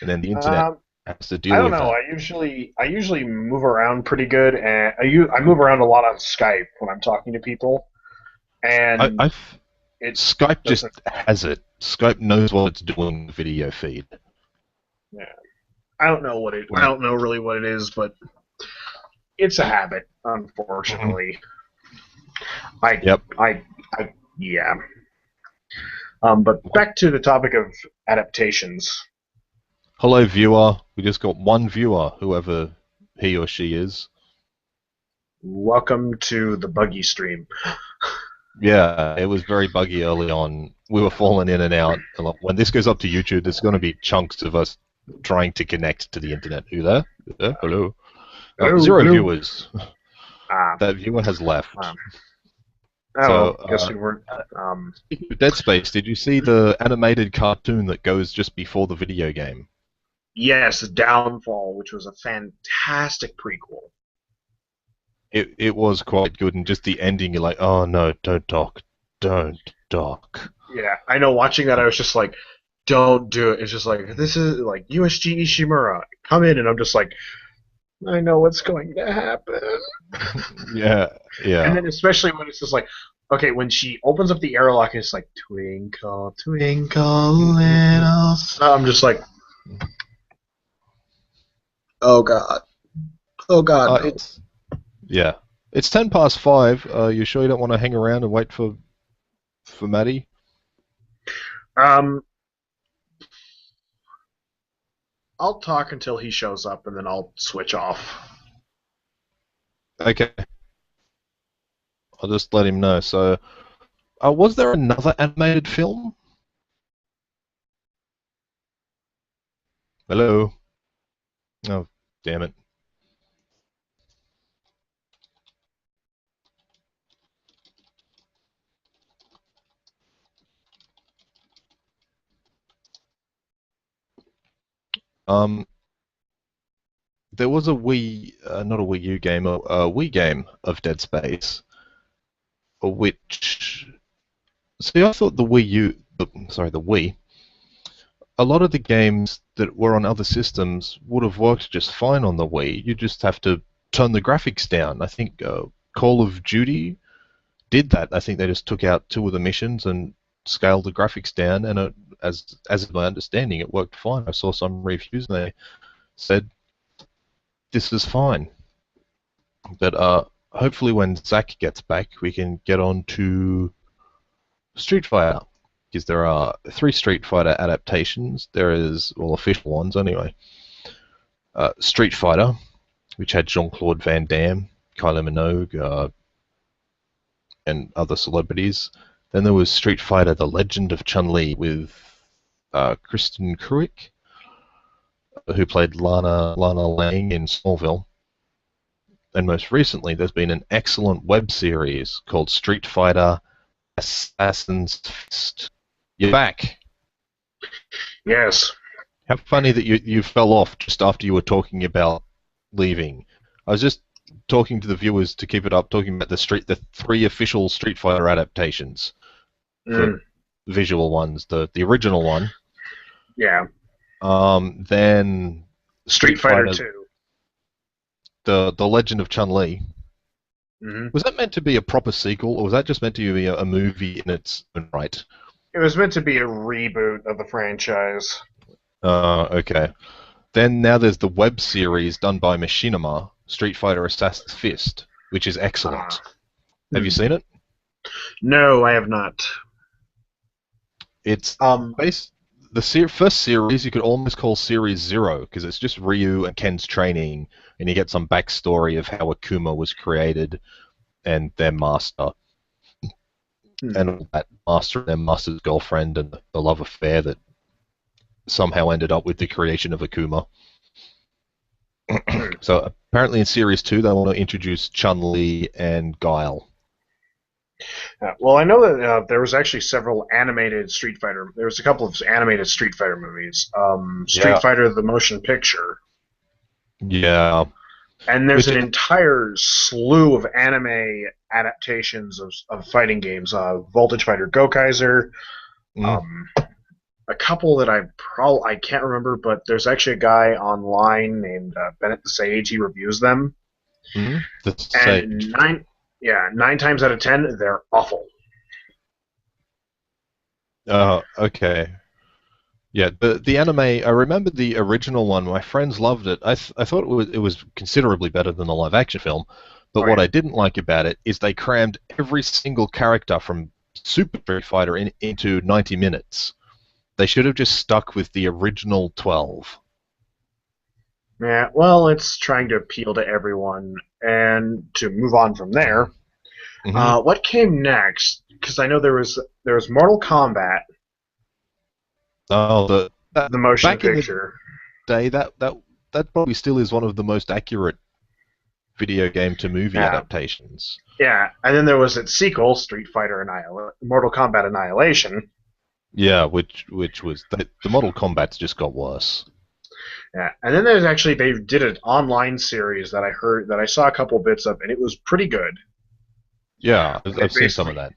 and then the internet Um, has to I deal don't with know. that. I usually move around pretty good, and I move around a lot on Skype when I'm talking to people, and I've it Skype just doesn't. has it. Skype knows what it's doing in the video feed. Yeah, I don't know what it. I When, don't know really what it is, but it's a habit, Mhm. unfortunately. I Yep. I yeah. But back to the topic of adaptations. Hello, viewer. We just got one viewer, whoever he or she is. Welcome to the buggy stream. Yeah, it was very buggy early on. We were falling in and out. And like, when this goes up to YouTube, there's going to be chunks of us trying to connect to the internet. Who there? Who there? Hello. Hello, Zero hello. viewers. Ah, That viewer has left. um, oh So, well, guess we weren't. speaking of Dead Space, did you see the animated cartoon that goes just before the video game? Yes, Downfall, which was a fantastic prequel. It was quite good, and just the ending, you're like, oh no, don't talk, don't talk. Yeah, I know. Watching that, I was just like, "Don't do it." It's just like this is like USG Ishimura come in, and I'm just like, I know what's going to happen. Yeah, And yeah. then especially when it's just like, okay, when she opens up the airlock, and it's like twinkle, twinkle, little star. I'm just like, oh god, oh god, no. It's yeah. It's 5:10. You sure you don't want to hang around and wait for Maddie? Um, I'll talk until he shows up, and then I'll switch off. Okay, I'll just let him know. So, was there another animated film? Hello. Oh, damn it. Um, there was a Wii, not a Wii U game, a Wii game of Dead Space, which. See, I thought the Wii U, sorry, the Wii, a lot of the games that were on other systems would have worked just fine on the Wii. You just have to turn the graphics down. I think Call of Duty did that. I think they just took out two of the missions and scaled the graphics down, and as of my understanding, it worked fine. I saw some reviews and they said this is fine. But hopefully, when Zach gets back, we can get on to Street Fighter, because there are 3 Street Fighter adaptations. There is, well, official ones anyway. Street Fighter, which had Jean-Claude Van Damme, Kylie Minogue, and other celebrities. Then there was Street Fighter: The Legend of Chun-Li with Kristen Kreuk, who played Lana Lang in Smallville. And most recently, there's been an excellent web series called Street Fighter: Assassin's Fist. You're back. Yes. How funny that you fell off just after you were talking about leaving. I was just talking to the viewers to keep it up, talking about the 3 official Street Fighter adaptations for Mm, visual ones. The original one, yeah. then Street Street Fighter Fighter, 2. the Legend of Chun Li. Hmm. Was that meant to be a proper sequel, or was that just meant to be a movie in its own right? It was meant to be a reboot of the franchise. Okay. Then now there's the web series done by Machinima, Street Fighter Assassin's Fist, which is Ah. excellent. Have you Hmm. seen it? No, I have not. It's Um, based first series you could almost call Series 0 because it's just Ryu and Ken's training, and you get some backstory of how Akuma was created and their master, and hmm. all that master and their master's girlfriend and the love affair that somehow ended up with the creation of Akuma. Hmm. So apparently in Series 2 they want to introduce Chun-Li and Guile. Well, I know that there was actually several animated Street Fighter. There was a couple of animated Street Fighter movies. Street Yeah. Fighter: The Motion Picture, Yeah. and there's Which an entire slew of anime adaptations of fighting games. Voltage Fighter Gokaiser, mm, um, a couple that I can't remember, but there's actually a guy online named Bennett the Sage. He reviews them, The and Sage. nine times out of ten, they're awful. Oh, okay. Yeah, the anime. I remember the original one. My friends loved it. I thought it was considerably better than the live action film. But Oh what yeah, I didn't like about it is they crammed every single character from Super Street Fighter into 90 minutes. They should have just stuck with the original 12. yeah. Well, it's trying to appeal to everyone, and to move on from there. Hmm. What came next? Because I know there was Mortal Kombat, Oh, the motion back in the picture. day, that probably still is one of the most accurate video game to movie Yeah, adaptations. yeah. And then there was its sequel, Mortal Kombat Annihilation. Yeah, which was the Mortal Kombat's just got worse. Yeah, and then there's actually they did an online series that I saw a couple bits of, and it was pretty good. Yeah, They I've seen some of basically that.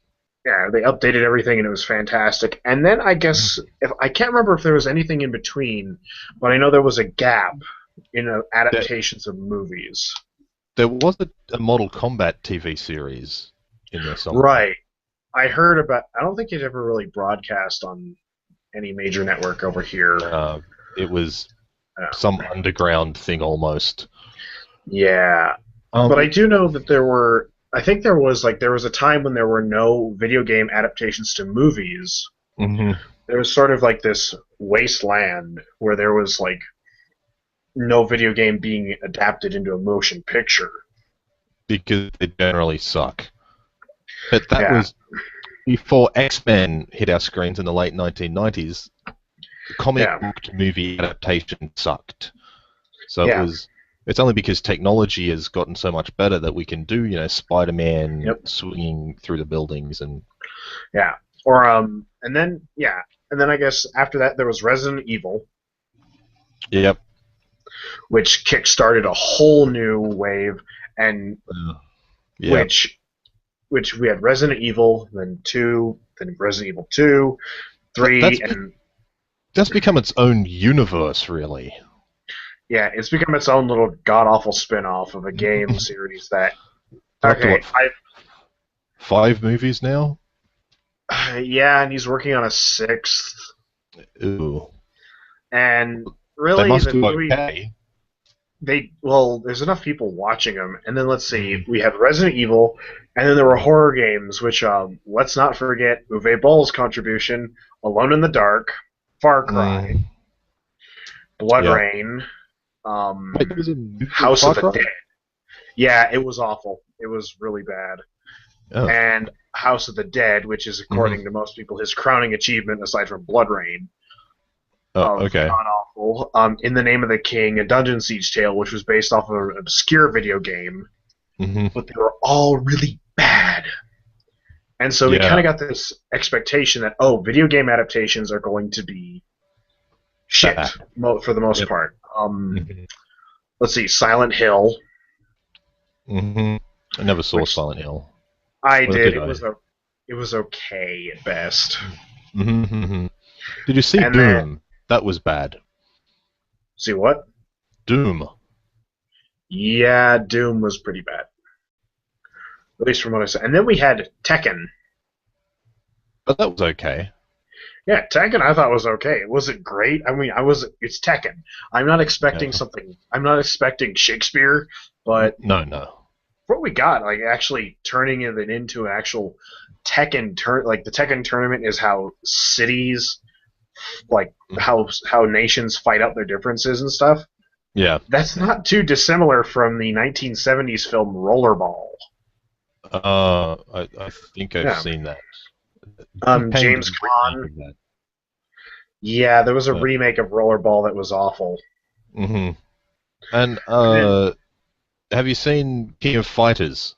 Yeah, they updated everything and it was fantastic. And then I guess if I can't remember if there was anything in between, but I know there was a gap in There, adaptations of movies. there was a Mortal Kombat TV series in there somewhere. Right. I heard about. I don't think it ever really broadcast on any major network over here. Uh, it was Uh, some underground thing almost. yeah, but I Um, do know that there were. I think there was a time when there were no video game adaptations to movies. mhm, There was sort of like this wasteland where there was like no video game being adapted into a motion picture. because they generally suck. But that Yeah, was before X-Men hit our screens in the late 1990s. The comic yeah, book to movie adaptation sucked. So yeah, it's only because technology has gotten so much better that we can do, Spider-Man yep, swinging through the buildings and yeah. And then I guess after that there was Resident Evil, yep. which kick-started a whole new wave, and Yep. which which we had Resident Evil, then two, then Resident Evil 2, That, 3, that's and that's become its own universe, really. yeah, it's become its own little god awful spin-off of a game series that They're up to okay, what, 5 movies now? yeah, and he's working on a sixth. Ooh, And they really, must the do movie okay. there's enough people watching them. And then let's see, Mm. we have Resident Evil, and then there were horror games, which let's not forget Uwe Boll's contribution: Alone in the Dark, Far Cry, Mm. Blood Yeah. Rain, Wait, there was a movie called House Far of the Cry? Dead. Yeah, it was awful. It was really bad. Oh. And House of the Dead, which is Hmm. according to most people his crowning achievement aside from Blood Rain, Oh, of okay. god awful. In the Name of the King, a Dungeon Siege tale, which was based off of an obscure video game, Hmm. but they were all really bad. And so we kind Yeah. of got this expectation that video game adaptations are going to be shit Bad. for the most Yep. part. Hmm. Let's see, Silent Hill, Hmm. I never saw which Silent Hill. I Or did. did I? It was okay at best. Hmm. Did you see And then Doom? That was bad. see what? Doom. Yeah, Doom was pretty bad, at least from what I saw. And then we had Tekken. But that was okay. Yeah, Tekken I thought was okay. It wasn't great. I mean, it's Tekken. I'm not expecting Yeah. something. I'm not expecting Shakespeare, but No, no. what we got, like actually turning it into an actual like the Tekken tournament is how cities, like how nations fight out their differences and stuff. Yeah. That's not too dissimilar from the 1970s film Rollerball. I think I've Yeah. seen that. Who came to James the remake Caan. of that? Yeah, there was a Uh, remake of Rollerball that was awful. hmm. And And then, have you seen King of Fighters?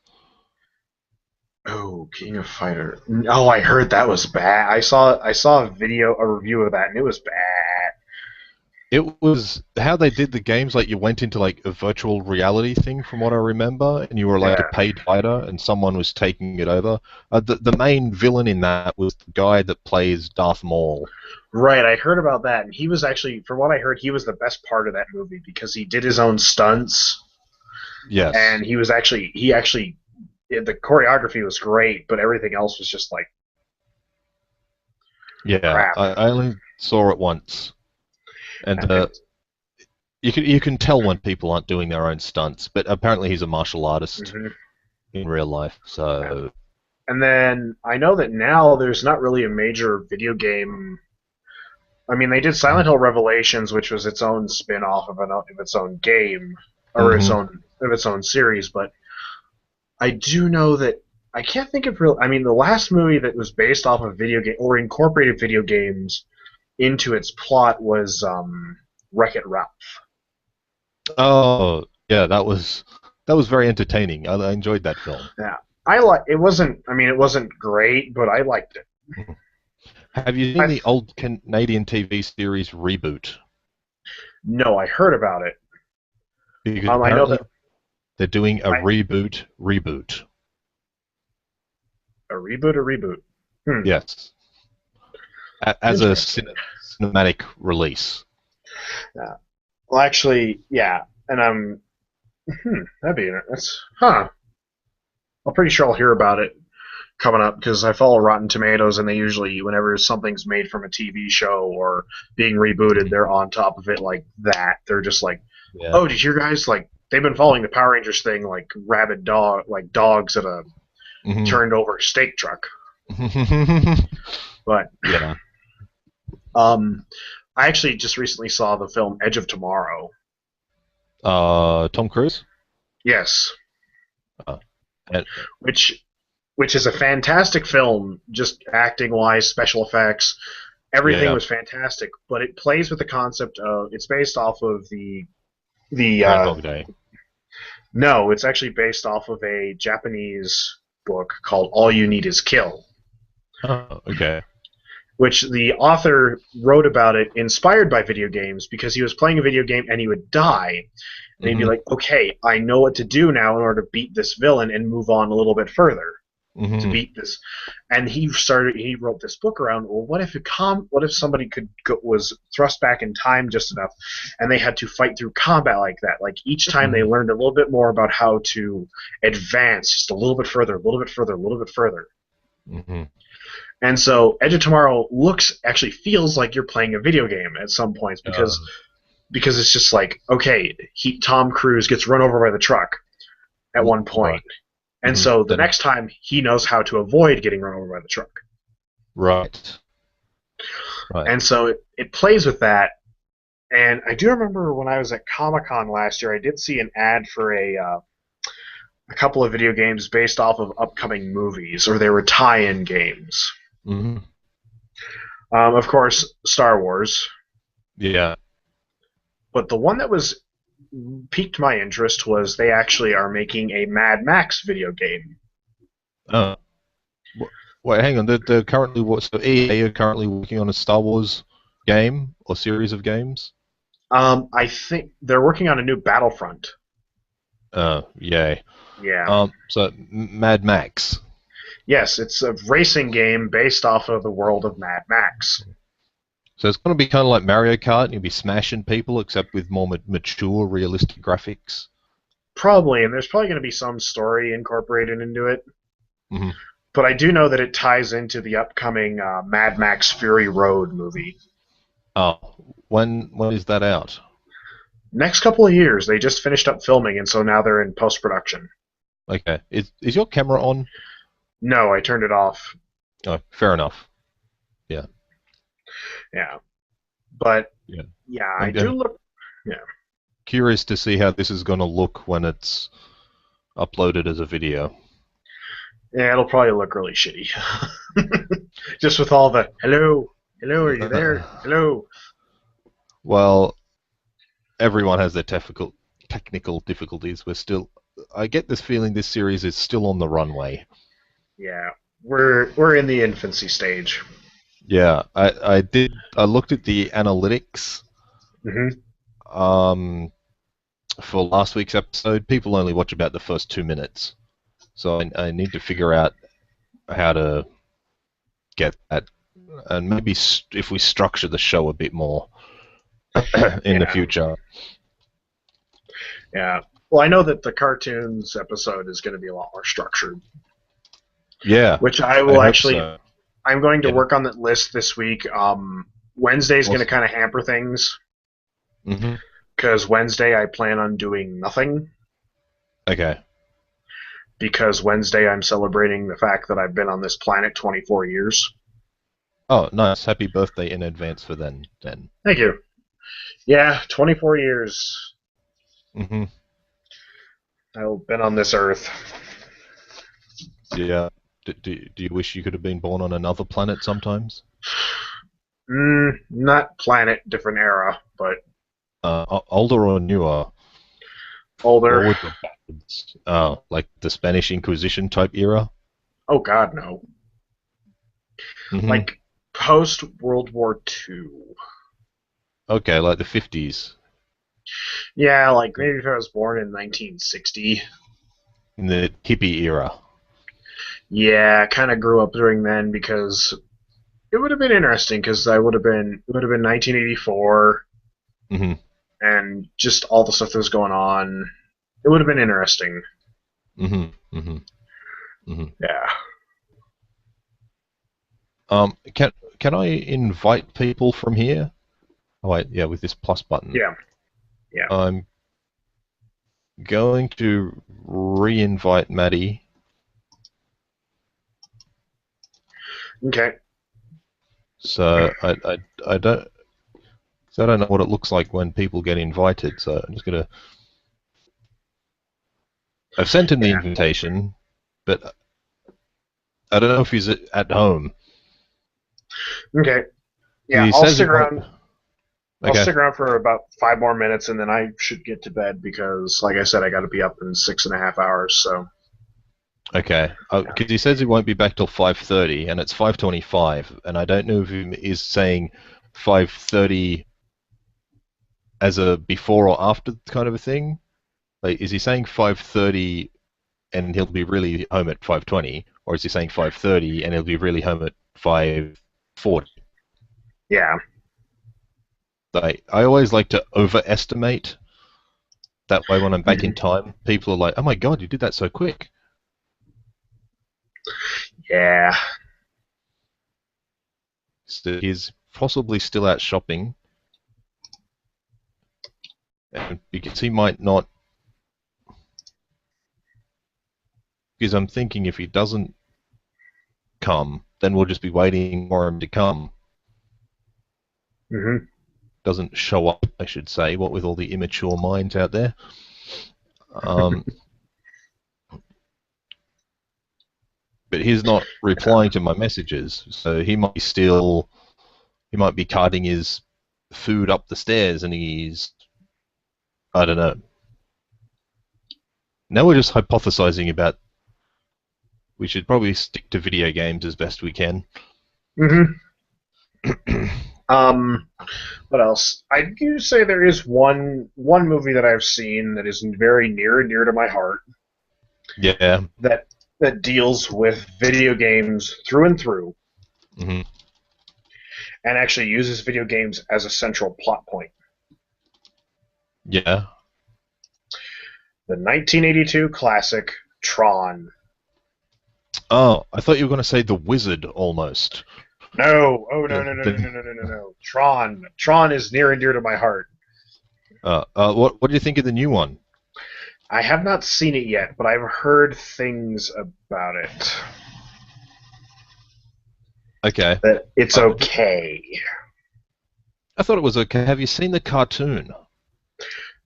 oh, King of Fighter. Oh, I heard that was bad. I saw a review of that, and it was bad. It was how they did the games. Like you went into like a virtual reality thing, from what I remember, and you were like a Yeah. paid fighter, and someone was taking it over. The main villain in that was the guy that plays Darth Maul. Right, I heard about that, and he was actually, from what I heard, he was the best part of that movie because he did his own stunts, Yes. and he actually the choreography was great, but everything else was just like Yeah, crap. I only saw it once, and And you can tell when people aren't doing their own stunts. But apparently, he's a martial artist mhm. in real life, so And then I know that now there's not really a major video game. I mean, they did Silent Hill Revelations, which was its own spin-off of its own game or its hmm own series, but I do know that I can't think of real. I mean, the last movie that was based off of video game or incorporated video games into its plot was Wreck-It Ralph. Oh, yeah, that was very entertaining. I enjoyed that film. Yeah, I like. It wasn't. I mean, it wasn't great, but I liked it. Mhm. Have you seen I the old Canadian TV series Reboot? no, I heard about it. Because I know apparently that they're doing a I, reboot. a reboot, a reboot. Hmm, Yes, as a interesting. cinematic release. Yeah. Well, actually, yeah, and that'd be that's huh. I'm pretty sure I'll hear about it coming up because I follow Rotten Tomatoes, and they usually, whenever something's made from a TV show or being rebooted, they're on top of it like that. They're just like, Yeah. oh, did you guys like? They've been following the Power Rangers thing like rabid dog, like dogs at a hmm turned over steak truck. But yeah. um, I actually just recently saw the film Edge of Tomorrow. Tom Cruise. Yes, Uh, and, which which is a fantastic film, just acting wise, special effects, everything yeah. was fantastic. But it plays with the concept of it's based off of the Groundhog Day. no, it's actually based off of a Japanese book called All You Need Is Kill, Oh, okay. which the author wrote about it inspired by video games because he was playing a video game and he would die. And he'd be hmm like, okay, I know what to do now in order to beat this villain and move on a little bit further to hmm beat this. And he wrote this book around, well, what if somebody was thrust back in time just enough and they had to fight through combat like that? Like each time they hmm learned a little bit more about how to advance just a little bit further, a little bit further, a little bit further. hmm And so Edge of Tomorrow actually feels like you're playing a video game at some points Uh, because it's just like, okay, Tom Cruise gets run over by the truck at one right. point. And hmm so the Then next time he knows how to avoid getting run over by the truck. right. Right. And so it plays with that. And I do remember when I was at Comic Con last year, I did see an ad for a couple of video games based off of upcoming movies, or they were tie-in games. hmm Of course, Star Wars. Yeah. But the one that was piqued my interest was they actually are making a Mad Max video game. Uh, Wait, hang on. They're currently so EA are currently working on a Star Wars game or series of games. I think they're working on a new Battlefront. Yay. Yeah. So Mad Max. Yes, it's a racing game based off of the world of Mad Max. So it's going to be kind of like Mario Kart, and you'll be smashing people, except with more mature, realistic graphics. Probably, and there's probably going to be some story incorporated into it. hmm But I do know that it ties into the upcoming Mad Max Fury Road movie. Oh, when is that out? Next couple of years, they just finished up filming, and so now they're in post production. Okay. Is your camera on? No, I turned it off. Oh, fair enough. Yeah. Yeah, but Yeah. yeah, I do I'm look. Yeah, curious to see how this is going to look when it's uploaded as a video. yeah, it'll probably look really shitty, just with all the hello, hello, are you there? Hello. Well, everyone has their technical difficulties. I get this feeling this series is still on the runway. Yeah, we're in the infancy stage. Yeah, I looked at the analytics Hmm. For last week's episode, people only watch about the first 2 minutes. So I need to figure out how to get that, and maybe if we structure the show a bit more in the Yeah. future. Yeah. Well, I know that the cartoons episode is going to be a lot more structured, Yeah, which I I will hope actually. so. I'm going to Yeah. work on that list this week. Wednesday's going to Awesome. kind of hamper things Hmm. because Wednesday I plan on doing nothing Okay. because Wednesday I'm celebrating the fact that I've been on this planet 24 years. Oh, nice. Happy birthday in advance for then. Then. Thank you. Yeah, 24 years Hmm. I've been on this Earth. Yeah. Do you wish you could have been born on another planet sometimes? Not planet, different era, but Older or newer? older. Forward or backwards? Like the Spanish Inquisition type era? Oh God, no. Hmm. Like post World War II. Okay, like the 50s. Yeah, like maybe if I was born in 1960. In the hippie era. Yeah, kind of grew up during then because it would have been interesting because it would have been 1984 Hmm. and just all the stuff that was going on. It would have been interesting. Hmm. Hmm. Hmm. Yeah. Can I invite people from here? Oh wait, yeah, with this plus button. Yeah. Yeah. I'm going to re-invite Maddie. Okay. So I don't so I don't know what it looks like when people get invited. So I'm just gonna. I've sent him the Yeah. invitation, but I don't know if he's at home. Okay. Yeah, He I'll says he stick won't. around. I'll Okay. stick around for about 5 more minutes, and then I should get to bed because, like I said, I got to be up in 6.5 hours. So Okay. Because he says he won't be back till 5:30, and it's 5:25, and I don't know if he is saying 5:30 as a before or after kind of a thing. Like, is he saying 5:30 and he'll be really home at 5:20, or is he saying 5:30 and he'll be really home at 5:40? yeah. I always like to overestimate. That way, when I'm back in time, people are like, "Oh my god, you did that so quick." Yeah. So he's possibly still out shopping, and because he might not. Because I'm thinking if he doesn't come, then we'll just be waiting for him to come. Hmm. Doesn't show up, I should say. What with all the immature minds out there. Um, but he's not replying to my messages, so he might be carting his food up the stairs, and I don't know. Now we're just hypothesizing about. We should probably stick to video games as best we can. Hmm. Um, what else? I do say there is one movie that I've seen that is very near and dear to my heart Yeah. that that deals with video games through and through Hmm. and actually uses video games as a central plot point. Yeah. The 1982 classic Tron. Oh, I thought you were going to say The Wizard almost. No, oh no The, no no no the, no no no no no. Tron. Tron is near and dear to my heart. what do you think of the new one? I have not seen it yet, but I've heard things about it. Okay. That it's I, okay. I thought it was okay. Have you seen the cartoon?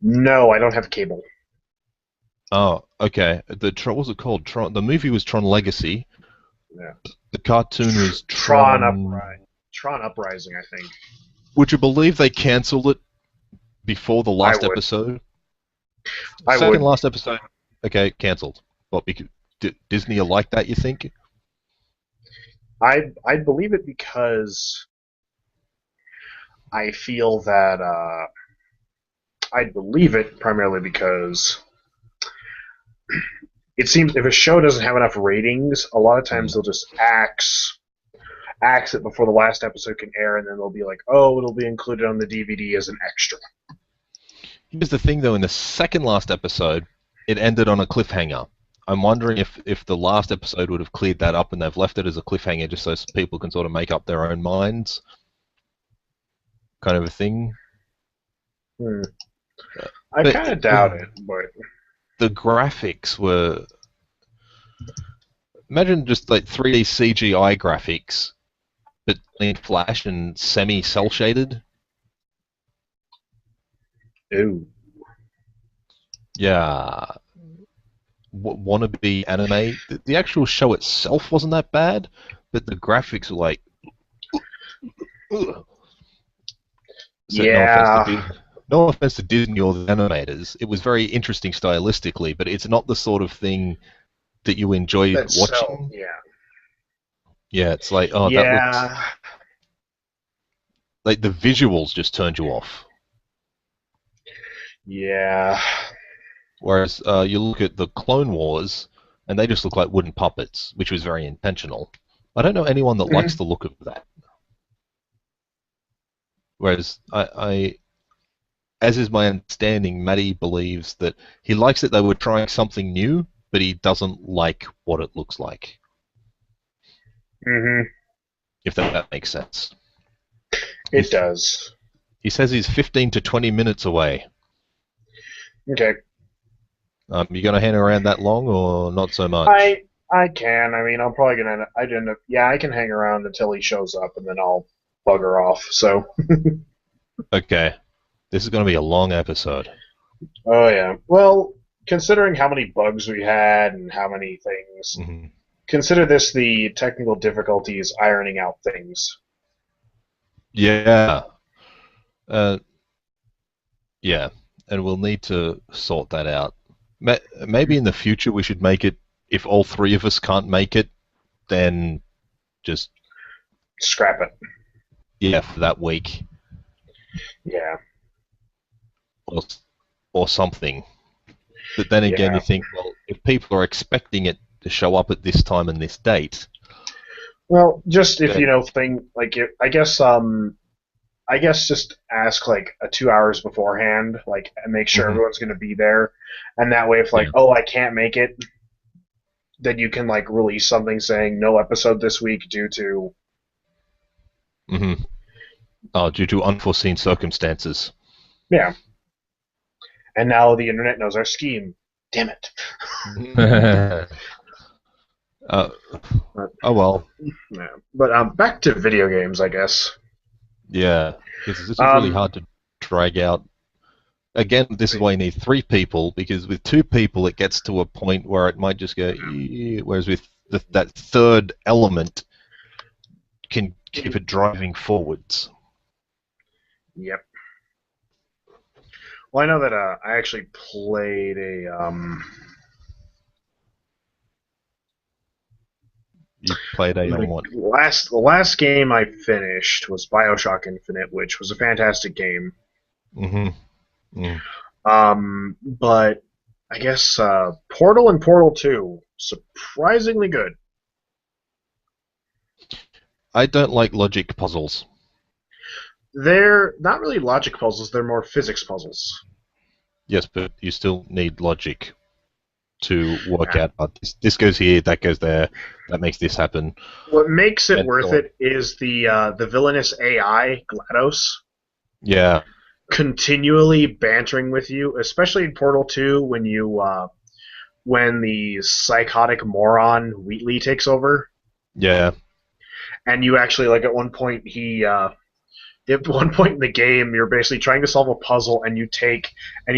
No, I don't have cable. Oh, okay. What was it called? Tron. The movie was Tron Legacy. Yeah. The cartoon was Tron Tron. Uprising. Tron Uprising, I think. Would you believe they cancelled it before the I last would. episode? I Second would. last episode. Okay, cancelled. What? Because Disney are like that? You think? I believe it because I feel that I'd believe it primarily because it seems if a show doesn't have enough ratings, a lot of times they'll just axe it before the last episode can air, and then they'll be like, "Oh, it'll be included on the DVD as an extra." Here's the thing, though. In the second last episode, it ended on a cliffhanger. I'm wondering if the last episode would have cleared that up and they've left it as a cliffhanger just so people can sort of make up their own minds, kind of a thing. I kind of doubt it, but the graphics were. Imagine just like 3D CGI graphics, but in Flash and semi-cell shaded. Ooh. Yeah. Wannabe anime. The actual show itself wasn't that bad, but the graphics were like. So yeah. No offense to Disney or the animators. It was very interesting stylistically, but it's not the sort of thing that you enjoy watching. Yeah, it's like, oh, that looks. Like the visuals just turned you off. Yeah. Whereas you look at the Clone Wars, and they just look like wooden puppets, which was very intentional. I don't know anyone that likes the look of that. Whereas as is my understanding, Matty believes that he likes that they were trying something new, but he doesn't like what it looks like. Mm-hmm. If that makes sense. It does. He says he's 15 to 20 minutes away. Okay. You gonna hang around that long, or not so much? I can. I mean, I'm probably gonna. I can hang around until he shows up, and then I'll bugger off. So. Okay. This is gonna be a long episode. Oh yeah. Well, considering how many bugs we had and how many things, consider this the technical difficulties ironing out things. Yeah. Yeah, and we'll need to sort that out. Maybe in the future we should make it, if all three of us can't make it, then just... scrap it. Yeah, for that week. Yeah. Or something. But then again, you think, well, if people are expecting it to show up at this time and this date... Well, just if I guess just ask like 2 hours beforehand, like, and make sure everyone's going to be there, and that way, if like, oh, I can't make it, then you can like release something saying no episode this week due to. Due to unforeseen circumstances. Yeah. And now the internet knows our scheme. Damn it. Oh well. Yeah. But back to video games, I guess. Yeah, because this is really hard to drag out. Again, this is why you need 3 people, because with 2 people it gets to a point where it might just go, whereas with that third element can keep it driving forwards. Yep. Well, I know that I actually played a... You played a what? The last game I finished was BioShock Infinite, which was a fantastic game. But I guess Portal and Portal 2, surprisingly good. I don't like logic puzzles. They're not really logic puzzles, they're more physics puzzles. Yes, but you still need logic to work out, this goes here, that goes there, that makes this happen. What makes it worth it is the villainous AI, GLaDOS. Yeah. Continually bantering with you, especially in Portal 2 when the psychotic moron Wheatley takes over. Yeah. And you actually, like, at one point in the game, you're basically trying to solve a puzzle, and he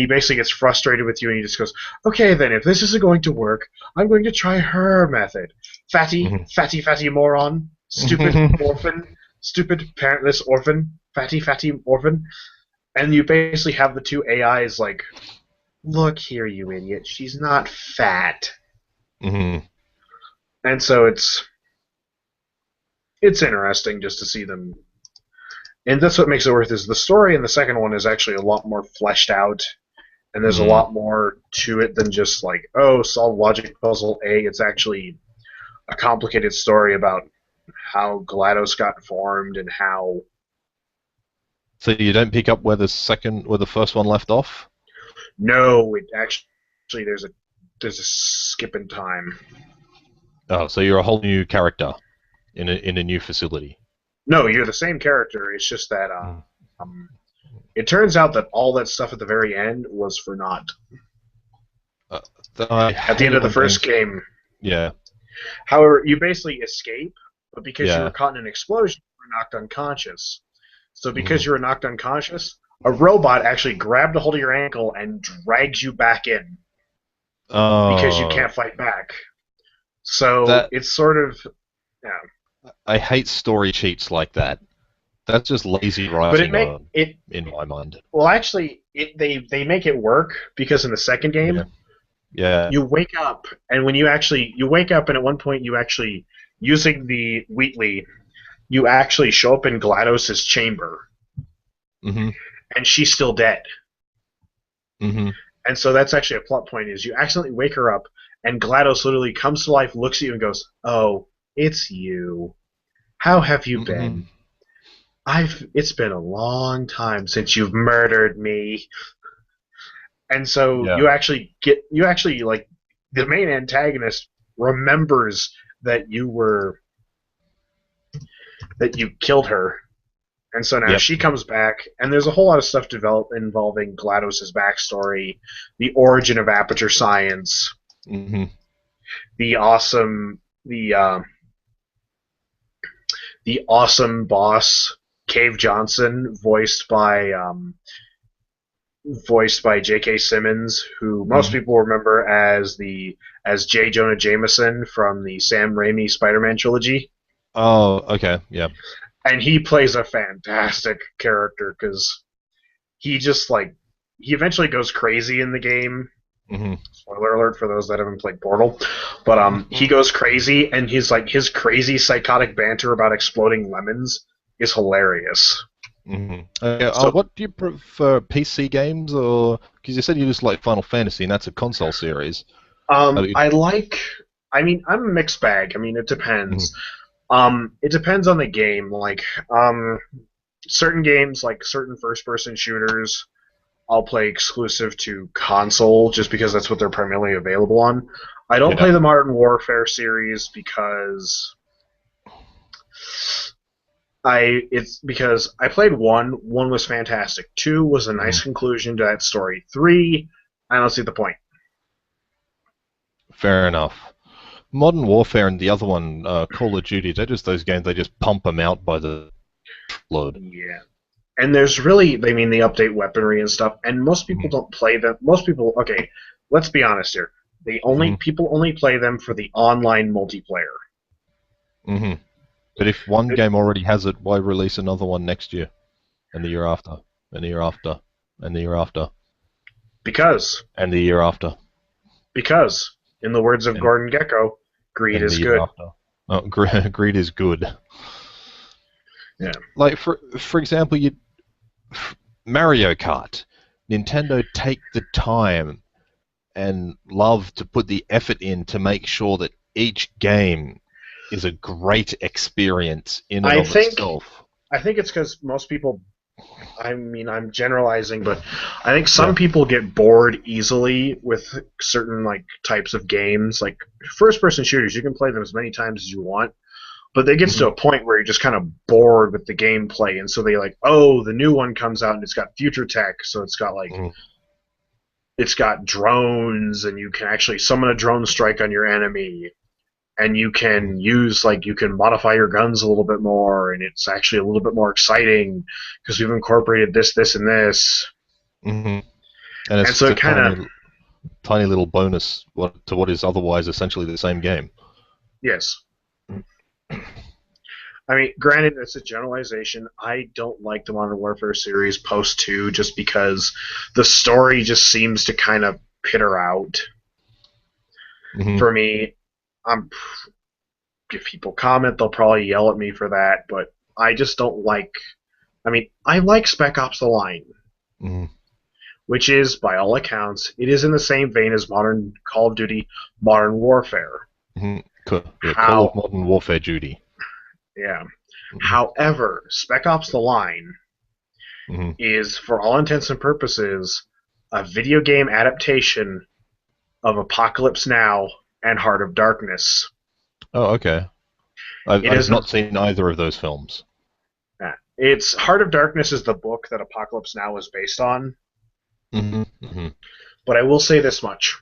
basically gets frustrated with you, and he just goes, okay, then, if this isn't going to work, I'm going to try her method. Fatty moron. Stupid orphan. Stupid parentless orphan. Fatty orphan. And you basically have the 2 AIs like, look here, you idiot, she's not fat. And so it's interesting just to see them and that's what makes it worth is the story in the second one is actually a lot more fleshed out, and there's a Mm. lot more to it than just like, oh, solve logic puzzle A. It's actually a complicated story about how GLaDOS got formed and how. So you don't pick up where the first one left off? No, it actually there's a skip in time. Oh, so you're a whole new character in a new facility. No, you're the same character. It's just that Mm. it turns out that all that stuff at the very end was for naught. Uh, I At the hate end of the when first games- game, Yeah. however, you basically escape, but because you Yeah. were caught in an explosion, you were knocked unconscious. So because Mhm. you were knocked unconscious, a robot actually grabbed a hold of your ankle and drags you back in because you Oh, can't fight back. So that it's sort of, yeah. I hate story cheats like that. That's just lazy But it writing make it in my mind. well actually they make it work because in the second game Yeah. Yeah. you wake up and when you wake up and at one point you actually using the Wheatley you actually show up in GLaDOS's chamber Mhm. and she's still dead. Mhm. And so that's actually a plot point is you accidentally wake her up and GLaDOS literally comes to life, looks at you and goes, "Oh, it's you. How have you been? It's been a long time since you've murdered me." And so Yeah. you actually like the main antagonist remembers that you killed her. And so now Yep. she comes back, and there's a whole lot of stuff involving GLaDOS's backstory, the origin of Aperture Science, Mhm. the awesome the awesome boss Cave Johnson, voiced by J.K. Simmons, who most people remember as J. Jonah Jameson from the Sam Raimi Spider-Man trilogy. Oh, okay. Yeah. And he plays a fantastic character because he just he eventually goes crazy in the game. Mhm. Spoiler alert for those that haven't played Portal, but he goes crazy, and he's like his crazy psychotic banter about exploding lemons is hilarious. Mhm. So What do you prefer, PC games or because you said you just like Final Fantasy and that's a console series? I like. I mean, I'm a mixed bag. I mean, it depends. It depends on the game. Certain games, like certain first-person shooters, I'll play exclusive to console just because that's what they're primarily available on. I don't Yeah. play the Modern Warfare series because I played one. One was fantastic. Two was a nice conclusion to that story. Three, I don't see the point. Fair enough. Modern Warfare and the other one, Call of Duty, they're just those games, they just pump them out by the load. Yeah. And there's really, they update weaponry and stuff, and most people don't play them. Most people, okay, let's be honest here. People only play them for the online multiplayer. Mm-hmm. But if one game already has it, why release another one next year, and the year after, and the year after, and the year after, Because, and the year after, in the words of Gordon Gekko, greed and is the year good. after? Oh, greed is good. Yeah. Like for example, Mario Kart, Nintendo take the time and love to put the effort in to make sure that each game is a great experience in and of itself. I think it's because most people, I mean, I'm generalizing, but I think some people get bored easily with certain types of games. Like first-person shooters, you can play them as many times as you want, but it gets to a point where you're just kind of bored with the gameplay, and so they the new one comes out and it's got future tech, so it's got it's got drones, and you can actually summon a drone strike on your enemy, and you can you can modify your guns a little bit more, and it's actually a little bit more exciting because we've incorporated this, this, and this. Mm-hmm. And it's so it kind of tiny little bonus to what is otherwise essentially the same game. Yes. I mean, granted, it's a generalization. I don't like the Modern Warfare series post 2 just because the story just seems to kind of peter out. Mm-hmm. For me, if people comment, they'll probably yell at me for that, but I just don't like I mean, I like Spec Ops: The Line, Mm-hmm. which is, by all accounts, it is in the same vein as modern Call of Duty Modern Warfare. Mm-hmm. Yeah, Call of How, Modern Warfare Duty. yeah. Mm-hmm. However, Spec Ops: The Line Mm-hmm. is, for all intents and purposes, a video game adaptation of Apocalypse Now and Heart of Darkness. Oh, okay. It I've is a not seen either of those films. it's Heart of Darkness is the book that Apocalypse Now is based on, Mm-hmm. Mm-hmm. but I will say this much.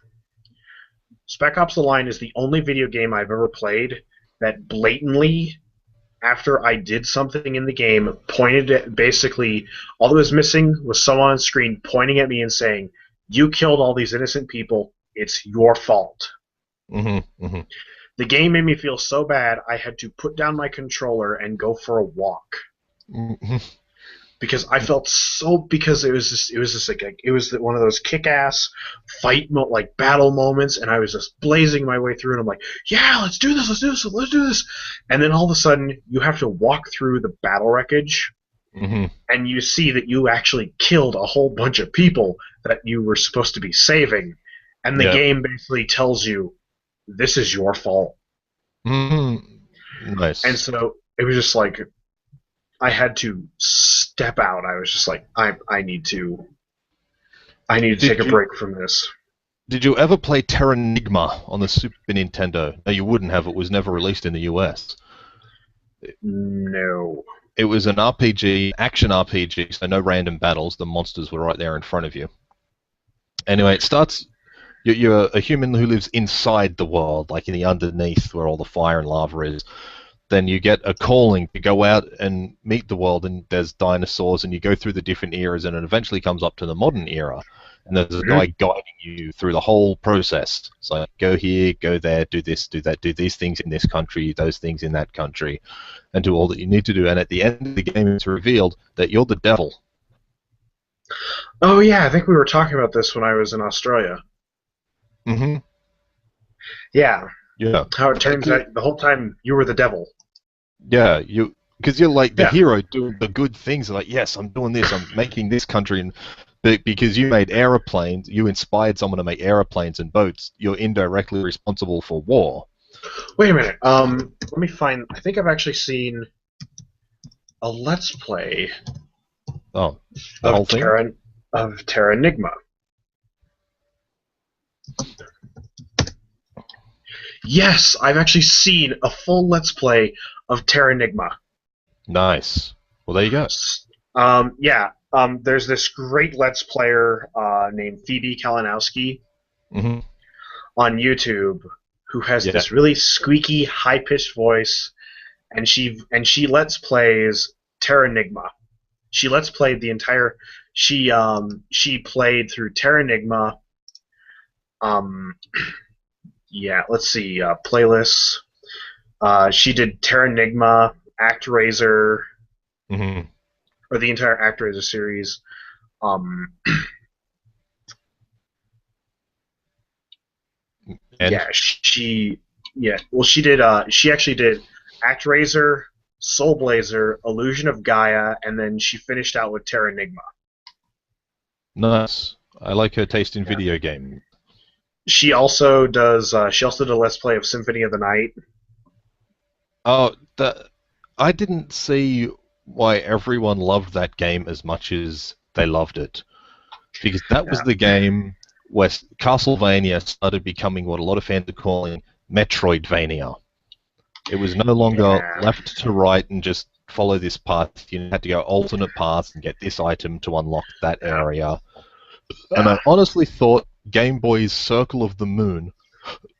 Spec Ops: The Line is the only video game I've ever played that blatantly, after I did something in the game, pointed at basically all that was missing was someone on screen pointing at me and saying, "You killed all these innocent people. It's your fault." Mm-hmm. Mm-hmm. The game made me feel so bad I had to put down my controller and go for a walk Mm-hmm. because I felt so because it was just like it was one of those kick-ass like battle moments, and I was just blazing my way through, and I'm like, yeah, let's do this, let's do this, let's do this, and then all of a sudden you have to walk through the battle wreckage, Mm-hmm. and you see that you actually killed a whole bunch of people that you were supposed to be saving, and the Yeah. game basically tells you this is your fault, Mm-hmm. and Nice. so it was just like I had to step out. I was just like, I need to take Did a you break from this. did you ever play Terranigma on the Super Nintendo? No, you wouldn't have. It was never released in the US. No. It was an RPG, action RPG, so no random battles. The monsters were right there in front of you. Anyway, it starts. You're a human who lives inside the world, like in the underneath where all the fire and lava is. Then you get a calling to go out and meet the world, and there's dinosaurs, and you go through the different eras, and it eventually comes up to the modern era. And there's a guy Mhm. guiding you through the whole process. So go here, go there, do this, do that, do these things in this country, those things in that country, and do all that you need to do. And at the end of the game, it's revealed that you're the devil. Oh yeah, I think we were talking about this when I was in Australia. Mm-hmm. Yeah, Yeah. how it turns out the whole time you were the devil. Yeah, because you're like the Yeah. hero doing the good things. Like, yes, I'm doing this. I'm making this country, and but because you made aeroplanes, you inspired someone to make aeroplanes and boats. You're indirectly responsible for war. Wait a minute. Let me find. I think I've actually seen a Let's Play Oh, the whole of thing. Terranigma. Yes, I've actually seen a full Let's Play of Terranigma. Nice. Well, there you go. Yeah. There's this great Let's Player named Phoebe Kalinowski Hmm. on YouTube who has Yeah. this really squeaky, high pitched voice, and she Let's Plays Terranigma. She Let's Played the entire. She played through Terranigma. Um, yeah. Let's see. Playlists. She did Terranigma, ActRaiser, Hmm. or the entire ActRaiser series. Um, And yeah, yeah. Well, she did. She actually did ActRaiser, Soul Blazer, Illusion of Gaia, and then she finished out with Terranigma. nice. I like her taste in Yeah. video game. She also does. She also did a Let's Play of Symphony of the Night. Oh, I didn't see why everyone loved that game as much as they loved it. Because that was Yeah. the game where Castlevania started becoming what a lot of fans are calling Metroidvania. It was no longer Yeah. left to right and just follow this path. You had to go alternate paths and get this item to unlock that area. And I honestly thought Game Boy's Circle of the Moon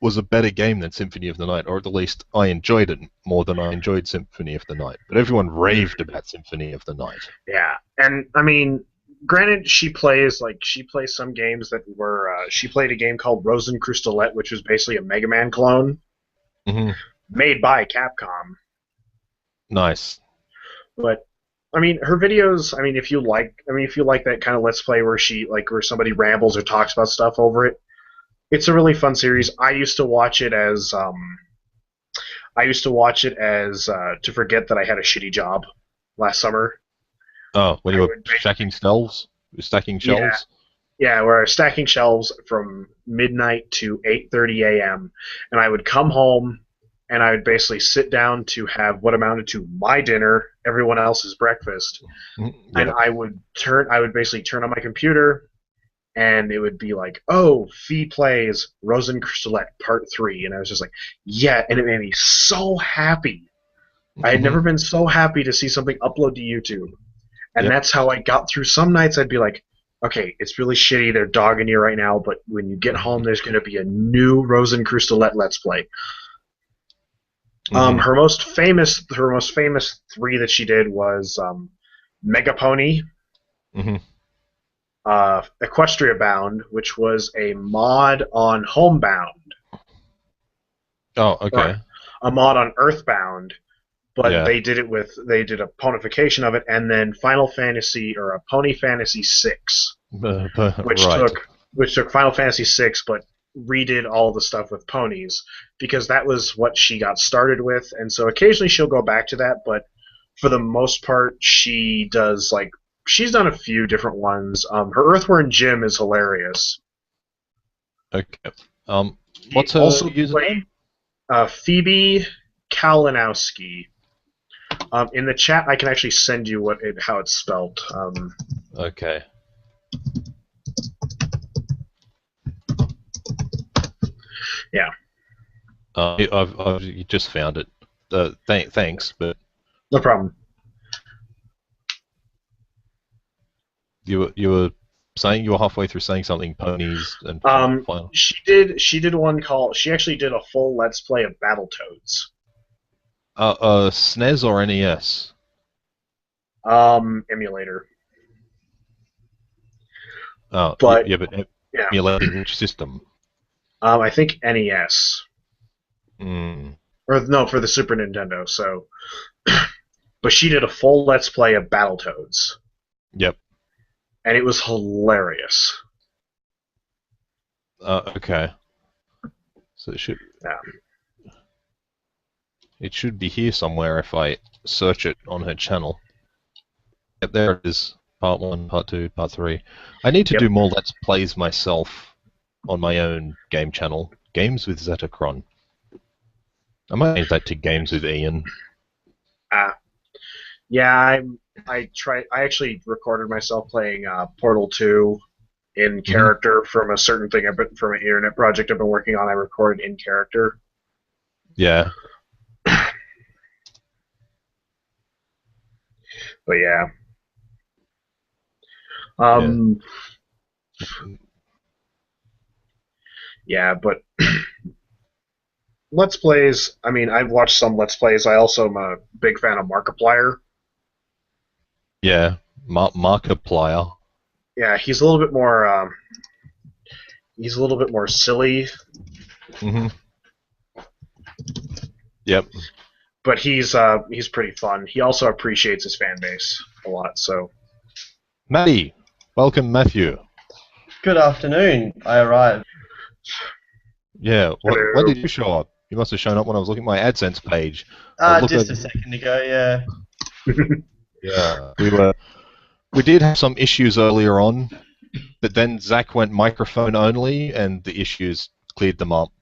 was a better game than Symphony of the Night, or at least I enjoyed it more than I enjoyed Symphony of the Night. But everyone raved about Symphony of the Night. Yeah, and I mean, granted, she plays some games that were. She played a game called Rosencrystalette, which was basically a Mega Man clone Hmm. made by Capcom. Nice. But I mean, her videos. If you like that kind of Let's Play where somebody rambles or talks about stuff over it, it's a really fun series. I used to watch it as to forget that I had a shitty job last summer. Oh, when I you were would stacking Yeah, shelves? yeah, where I was stacking shelves from midnight to 8:30 a.m. and I would come home and I would basically sit down to have what amounted to my dinner, everyone else's breakfast, and Yeah. I would basically turn on my computer and it would be like, "Oh, Fee plays Rosencrystalette Part 3." And I was just like, "Yeah," and it made me so happy. I had Hmm. never been so happy to see something upload to YouTube. And Yep. that's how I got through some nights. I'd be like, okay, it's really shitty. They're dogging you right now, but when you get home, there's going to be a new Rosencrystalette Let's Play. Hmm. Her most famous three that she did was Mega Pony, Hmm. Equestria Bound, which was a mod on Homebound, Oh, or okay. a mod on Earthbound, but Yeah. they did a ponification of it, and then Final Fantasy or a Pony Fantasy 6, which Right. took Final Fantasy VI, but redid all the stuff with ponies because that was what she got started with, and so occasionally she'll go back to that, but for the most part, she's done a few different ones. Her Earthworm Jim is hilarious. Okay. She What's her also played username? Phoebe Kalinowski. In the chat, I can actually send you how it's spelled. Okay. Yeah, I've just found it. Thanks, but no problem. you were saying you were halfway through saying something. Ponies and final. She did one called. She actually did a full Let's Play of Battletoads. SNES or NES? Emulator. Oh, But yeah, but yeah, emulating which system? I think NES Mm, or no for the Super Nintendo. So, but she did a full Let's Play of Battletoads, yep. and it was hilarious. Okay. So Yeah. it should be here somewhere if I search it on her channel. Yep, there it is. Part 1, Part 2, Part 3. I need to Yep. do more Let's Plays myself on my own game channel. Games with Zetacron. I might change that to Games with Ian. Yeah. I actually recorded myself playing Portal 2 in Hmm. character from a certain thing from an internet project I've been working on. I recorded in character. Yeah. But yeah. Yeah. Um. Yeah, but Let's Plays. I mean, I've watched some Let's Plays. I also am a big fan of Markiplier. Yeah. Markiplier. Yeah, he's a little bit more. He's a little bit more silly, Hmm. Yep. but he's pretty fun. He also appreciates his fan base a lot. So Matty. Welcome, Matthew. Good afternoon. I arrived. Yeah. When hello. did you show up? You must have shown up when I was looking at my AdSense page. I was Just looking a second ago, yeah. Yeah. We did have some issues earlier on, but then Zach went microphone only, and the issues cleared them up.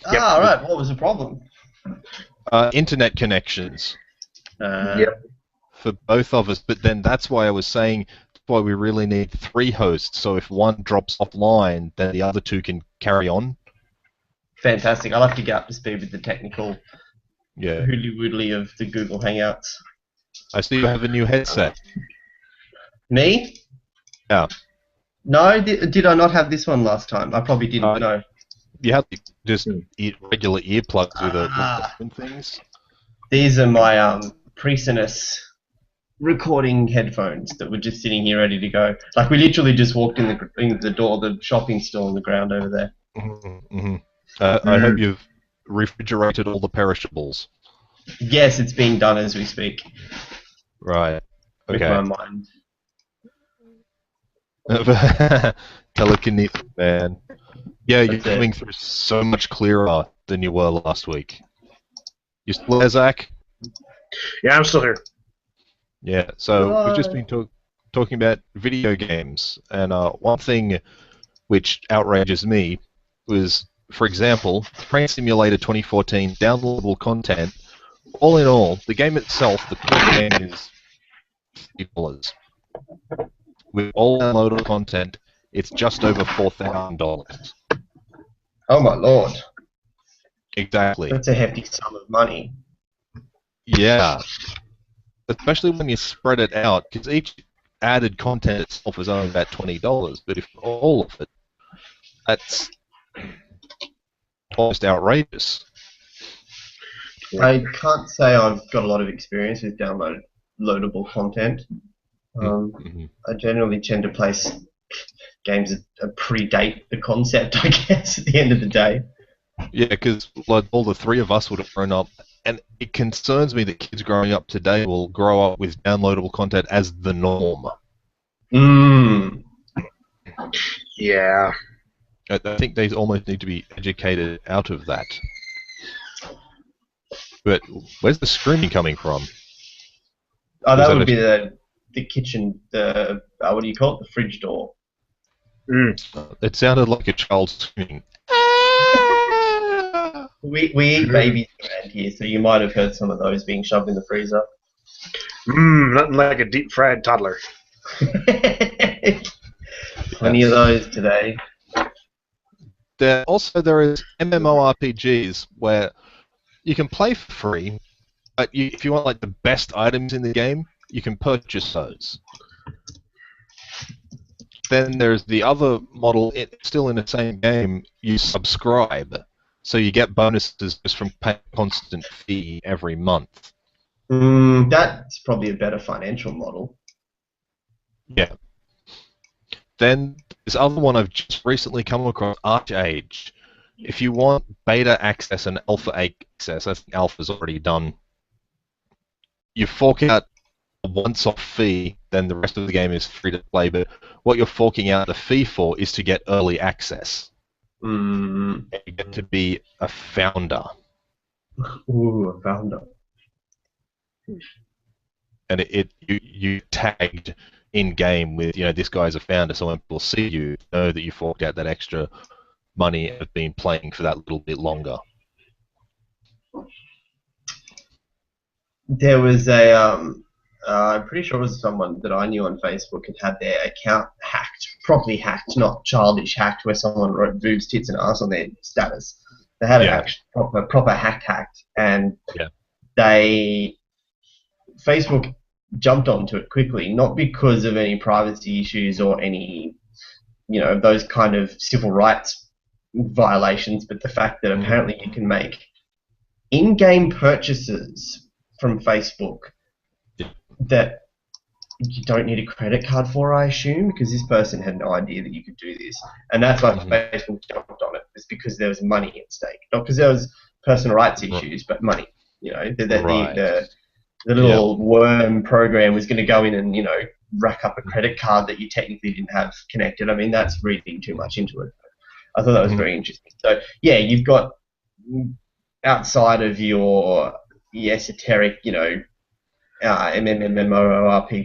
Yep. Right. What was the problem? Internet connections Yep. for both of us, but then that's why I was saying why we really need 3 hosts, so if one drops offline, then the other 2 can carry on. Fantastic. I'll have to get up to speed with the technical Yeah. hoodly-woodly of the Google Hangouts. I see you have a new headset. Me? Yeah. No, did I not have this one last time? I probably didn't know. You have just regular earplugs with the Ah. phone things. These are my Presonus recording headphones that were just sitting here ready to go. Like we literally just walked in the door. The shopping's still on the ground over there. Mm-hmm. I hope you've refrigerated all the perishables. Yes, it's being done as we speak. Right. With Okay. my mind. Telekinesis, man. Yeah, you're That's it. coming through so much clearer than you were last week. You still there, Zach? Yeah, I'm still here. Yeah. So we've just been talking about video games, and one thing which outrages me was, for example, Train Simulator 2014 downloadable content. All in all, the game itself, the core game is $50. With all downloadable content, it's just over $4,000. Oh my lord. Exactly. That's a hefty sum of money. Yeah. Especially when you spread it out, because each added content itself is only about $20, but if all of it, that's almost outrageous. I can't say I've got a lot of experience with downloadable content. I generally tend to place games that predate the concept, I guess, at the end of the day. Yeah, because like all the three of us would have grown up, and it concerns me that kids growing up today will grow up with downloadable content as the norm. Yeah. I think they almost need to be educated out of that. But where's the screaming coming from? Oh, that would be the kitchen, what do you call it? The fridge door. It sounded like a child screaming. We eat babies around here, so you might have heard some of those being shoved in the freezer. Nothing like a deep-fried toddler. Plenty of those today. There is MMORPGs where you can play for free, but if you want like the best items in the game, you can purchase those. Then there's the other model, still in the same game, you subscribe, so you get bonuses just from paying a constant fee every month. That's probably a better financial model. Yeah. Then this other one I've just recently come across, ArcheAge. If you want beta access and alpha access, I think alpha's already done, you fork out a once-off fee, then the rest of the game is free to play, but what you're forking out the fee for is to get early access. You get to be a founder. Ooh, a founder. And you tagged in-game with, this guy's a founder, so when people see you, know that you forked out that extra money and have been playing for that little bit longer. There was I'm pretty sure it was someone that I knew on Facebook had their account hacked, properly hacked, not childish hacked, where someone wrote boobs, tits, and ass on their status. They had it proper hacked, and Facebook jumped onto it quickly, not because of any privacy issues or any, those kind of civil rights violations, but the fact that apparently you can make in-game purchases from Facebook that you don't need a credit card for, I assume, because this person had no idea that you could do this. And that's why Facebook jumped on it. It's because there was money at stake. Not because there was personal rights issues, but money. The little worm program was going to go in and, rack up a credit card that you technically didn't have connected. I mean, that's reading too much into it. I thought that was very interesting. So, yeah, you've got, outside of your esoteric, MMORPGs,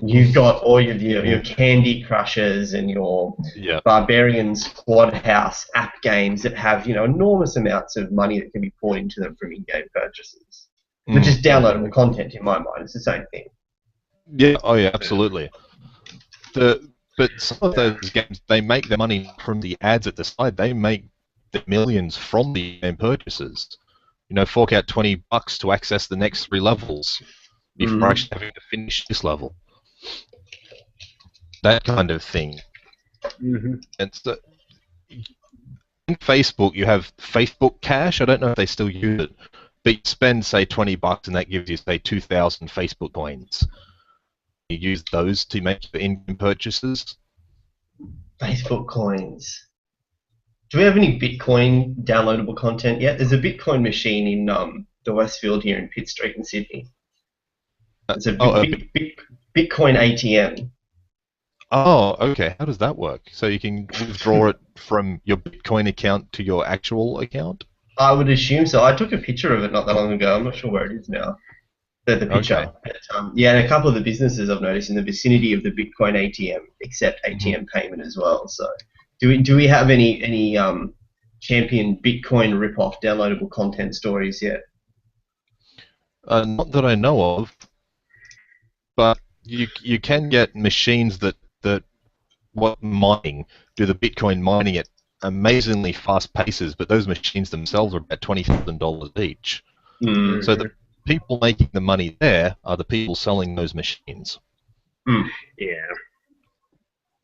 you've got all your Candy Crushers and your Barbarian Squad House app games that have, enormous amounts of money that can be poured into them from in-game purchases. Which is downloadable content in my mind. It's the same thing. Yeah, absolutely. But some of those games, they make their money from the ads at the side. They make the millions from the game purchases. Fork out $20 to access the next 3 levels before actually having to finish this level. That kind of thing. And so, in Facebook, you have Facebook Cash. I don't know if they still use it, but you spend, say, $20 and that gives you, say, 2,000 Facebook coins. You use those to make your in-game purchases. Facebook coins. Do we have any Bitcoin downloadable content yet? There's a Bitcoin machine in the Westfield here in Pitt Street in Sydney. It's a Bitcoin ATM. Oh, okay. How does that work? So you can withdraw it from your Bitcoin account to your actual account? I would assume so. I took a picture of it not that long ago. I'm not sure where it is now. the picture. Okay. But, yeah, and a couple of the businesses I've noticed in the vicinity of the Bitcoin ATM accept ATM payment as well. So, do we have any champion Bitcoin rip-off downloadable content stories yet? Not that I know of, but you can get machines that what mining do the Bitcoin mining at amazingly fast paces, but those machines themselves are about $20,000 each. Mm. So the people making the money there are the people selling those machines. Yeah.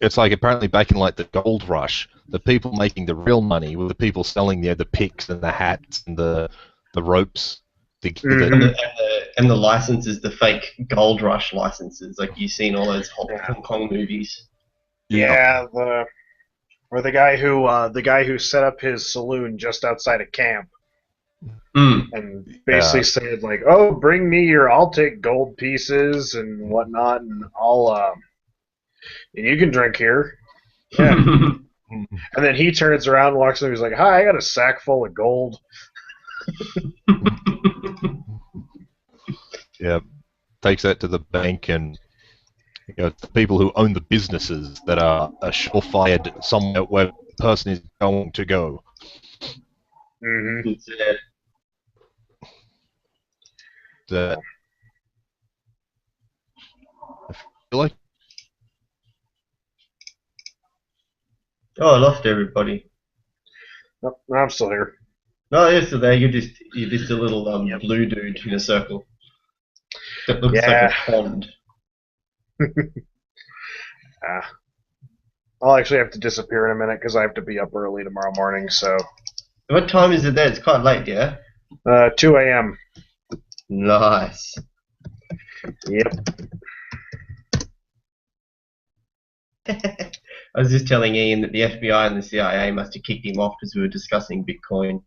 It's like apparently back in like the gold rush, the people making the real money were the people selling the picks and the hats and the ropes. And the licenses, the fake Gold Rush licenses, like you've seen all those Hong Kong movies. Yeah, the guy who set up his saloon just outside of camp, and basically said like, "Oh, bring me I'll take gold pieces and whatnot, and and you can drink here." Yeah. And then he turns around, walks in, he's like, "Hi, I got a sack full of gold." Yeah, takes that to the bank, and the people who own the businesses that are surefire somewhere where the person is going to go. Mm-hmm. I feel like I lost everybody. No, I'm still here. No, you're still there. You're just a little blue dude in a circle. That looks like a pond. I'll actually have to disappear in a minute because I have to be up early tomorrow morning. So. What time is it there? It's quite late, yeah? 2 a.m. Nice. Yep. I was just telling Ian that the FBI and the CIA must have kicked him off because we were discussing Bitcoin.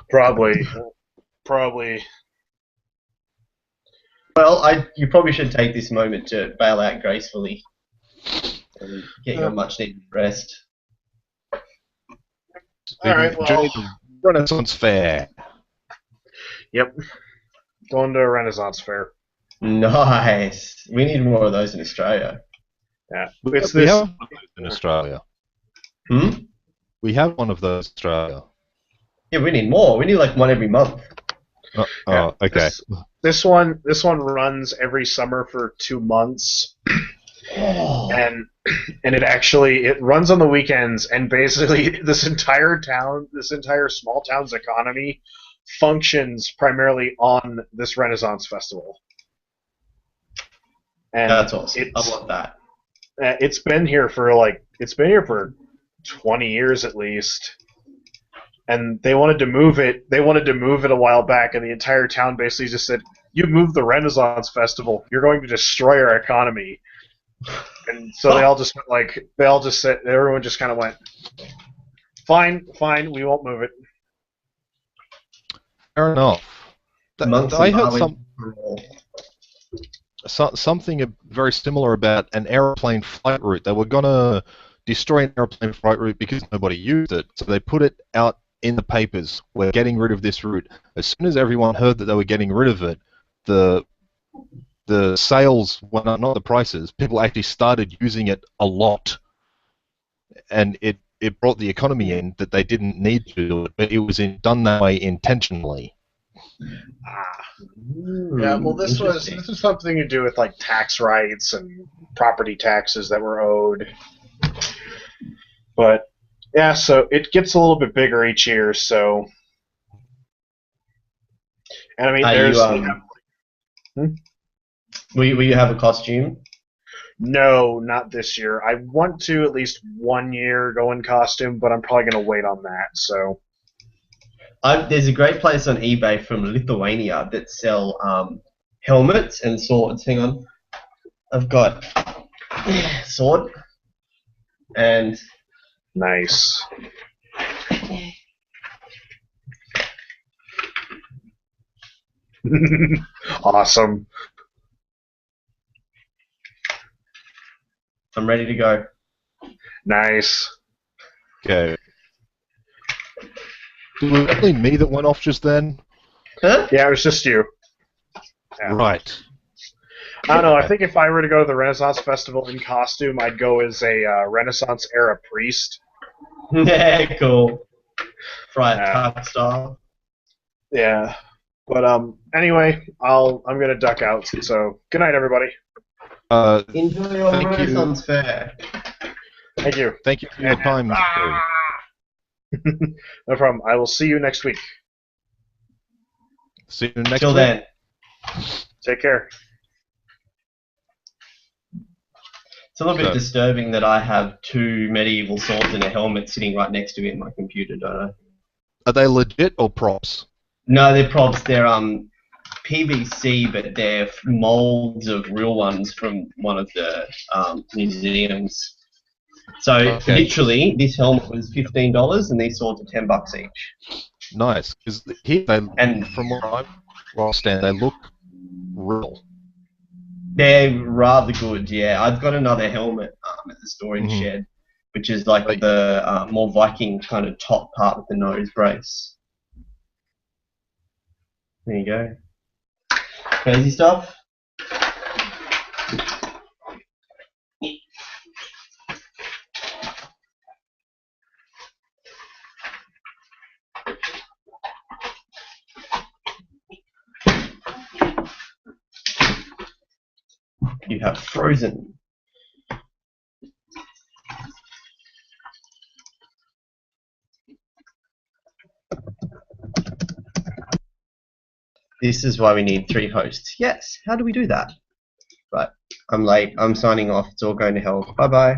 Probably. Well, you probably should take this moment to bail out gracefully and get your much-needed rest. All right, well, Renaissance Fair. Yep. Going to a Renaissance Fair. Nice. We need more of those in Australia. Yeah. We have one of those in Australia. We have one of those in Australia. Yeah, we need more. We need like one every month. Okay. This one runs every summer for 2 months. And it runs on the weekends, and basically this entire small town's economy functions primarily on this Renaissance festival. And that's awesome. I want that. It's been here for 20 years at least. And they wanted to move it. They wanted to move it a while back, and the entire town basically just said, "You moved the Renaissance Festival. You're going to destroy our economy." And so everyone just kind of went, fine, we won't move it. Fair enough. I heard something very similar about an airplane flight route. They were going to destroy an airplane flight route because nobody used it, so they put it out in the papers. We're getting rid of this route. As soon as everyone heard that they were getting rid of it, the sales went up, not the prices. People actually started using it a lot, and it brought the economy in that they didn't need to do it, but it was done that way intentionally. Yeah, well, this is something to do with like tax rights and property taxes that were owed. But yeah, so it gets a little bit bigger each year. So, and I mean, Will you have a costume? No, not this year. I want to at least 1 year go in costume, but I'm probably going to wait on that. So. There's a great place on eBay from Lithuania that sell helmets and swords. Hang on. I've got sword and... Nice. Awesome. I'm ready to go. Nice. Okay. Was it only me that went off just then? Huh? Yeah, it was just you. Yeah. Right. I don't know. I think if I were to go to the Renaissance Festival in costume, I'd go as a Renaissance era priest. Yeah, cool. Friar Yeah. Tuck style. Yeah. But anyway, I'm gonna duck out. So good night, everybody. Enjoy your Thank you. Renaissance fair. Thank you. Thank you for your time, Terry. No problem. I will see you next week. See you next Till week. then. Take care. It's a little bit So- disturbing that I have 2 medieval swords and a helmet sitting right next to me in my computer, don't I? Are they legit or props? No, they're props. They're PVC, but they're molds of real ones from one of the museums. So Okay. literally, this helmet was $15, and these swords are $10 each. Nice. Because here, they, And from where I stand, they look real. they're rather good, yeah. I've got another helmet at the storage Mhm. shed, which is like Like- the more Viking kind of top part with the nose brace. There you go. Crazy stuff. You have frozen. This is why we need 3 hosts. Yes, how do we do that? Right, I'm late. I'm signing off. It's all going to hell. Bye bye.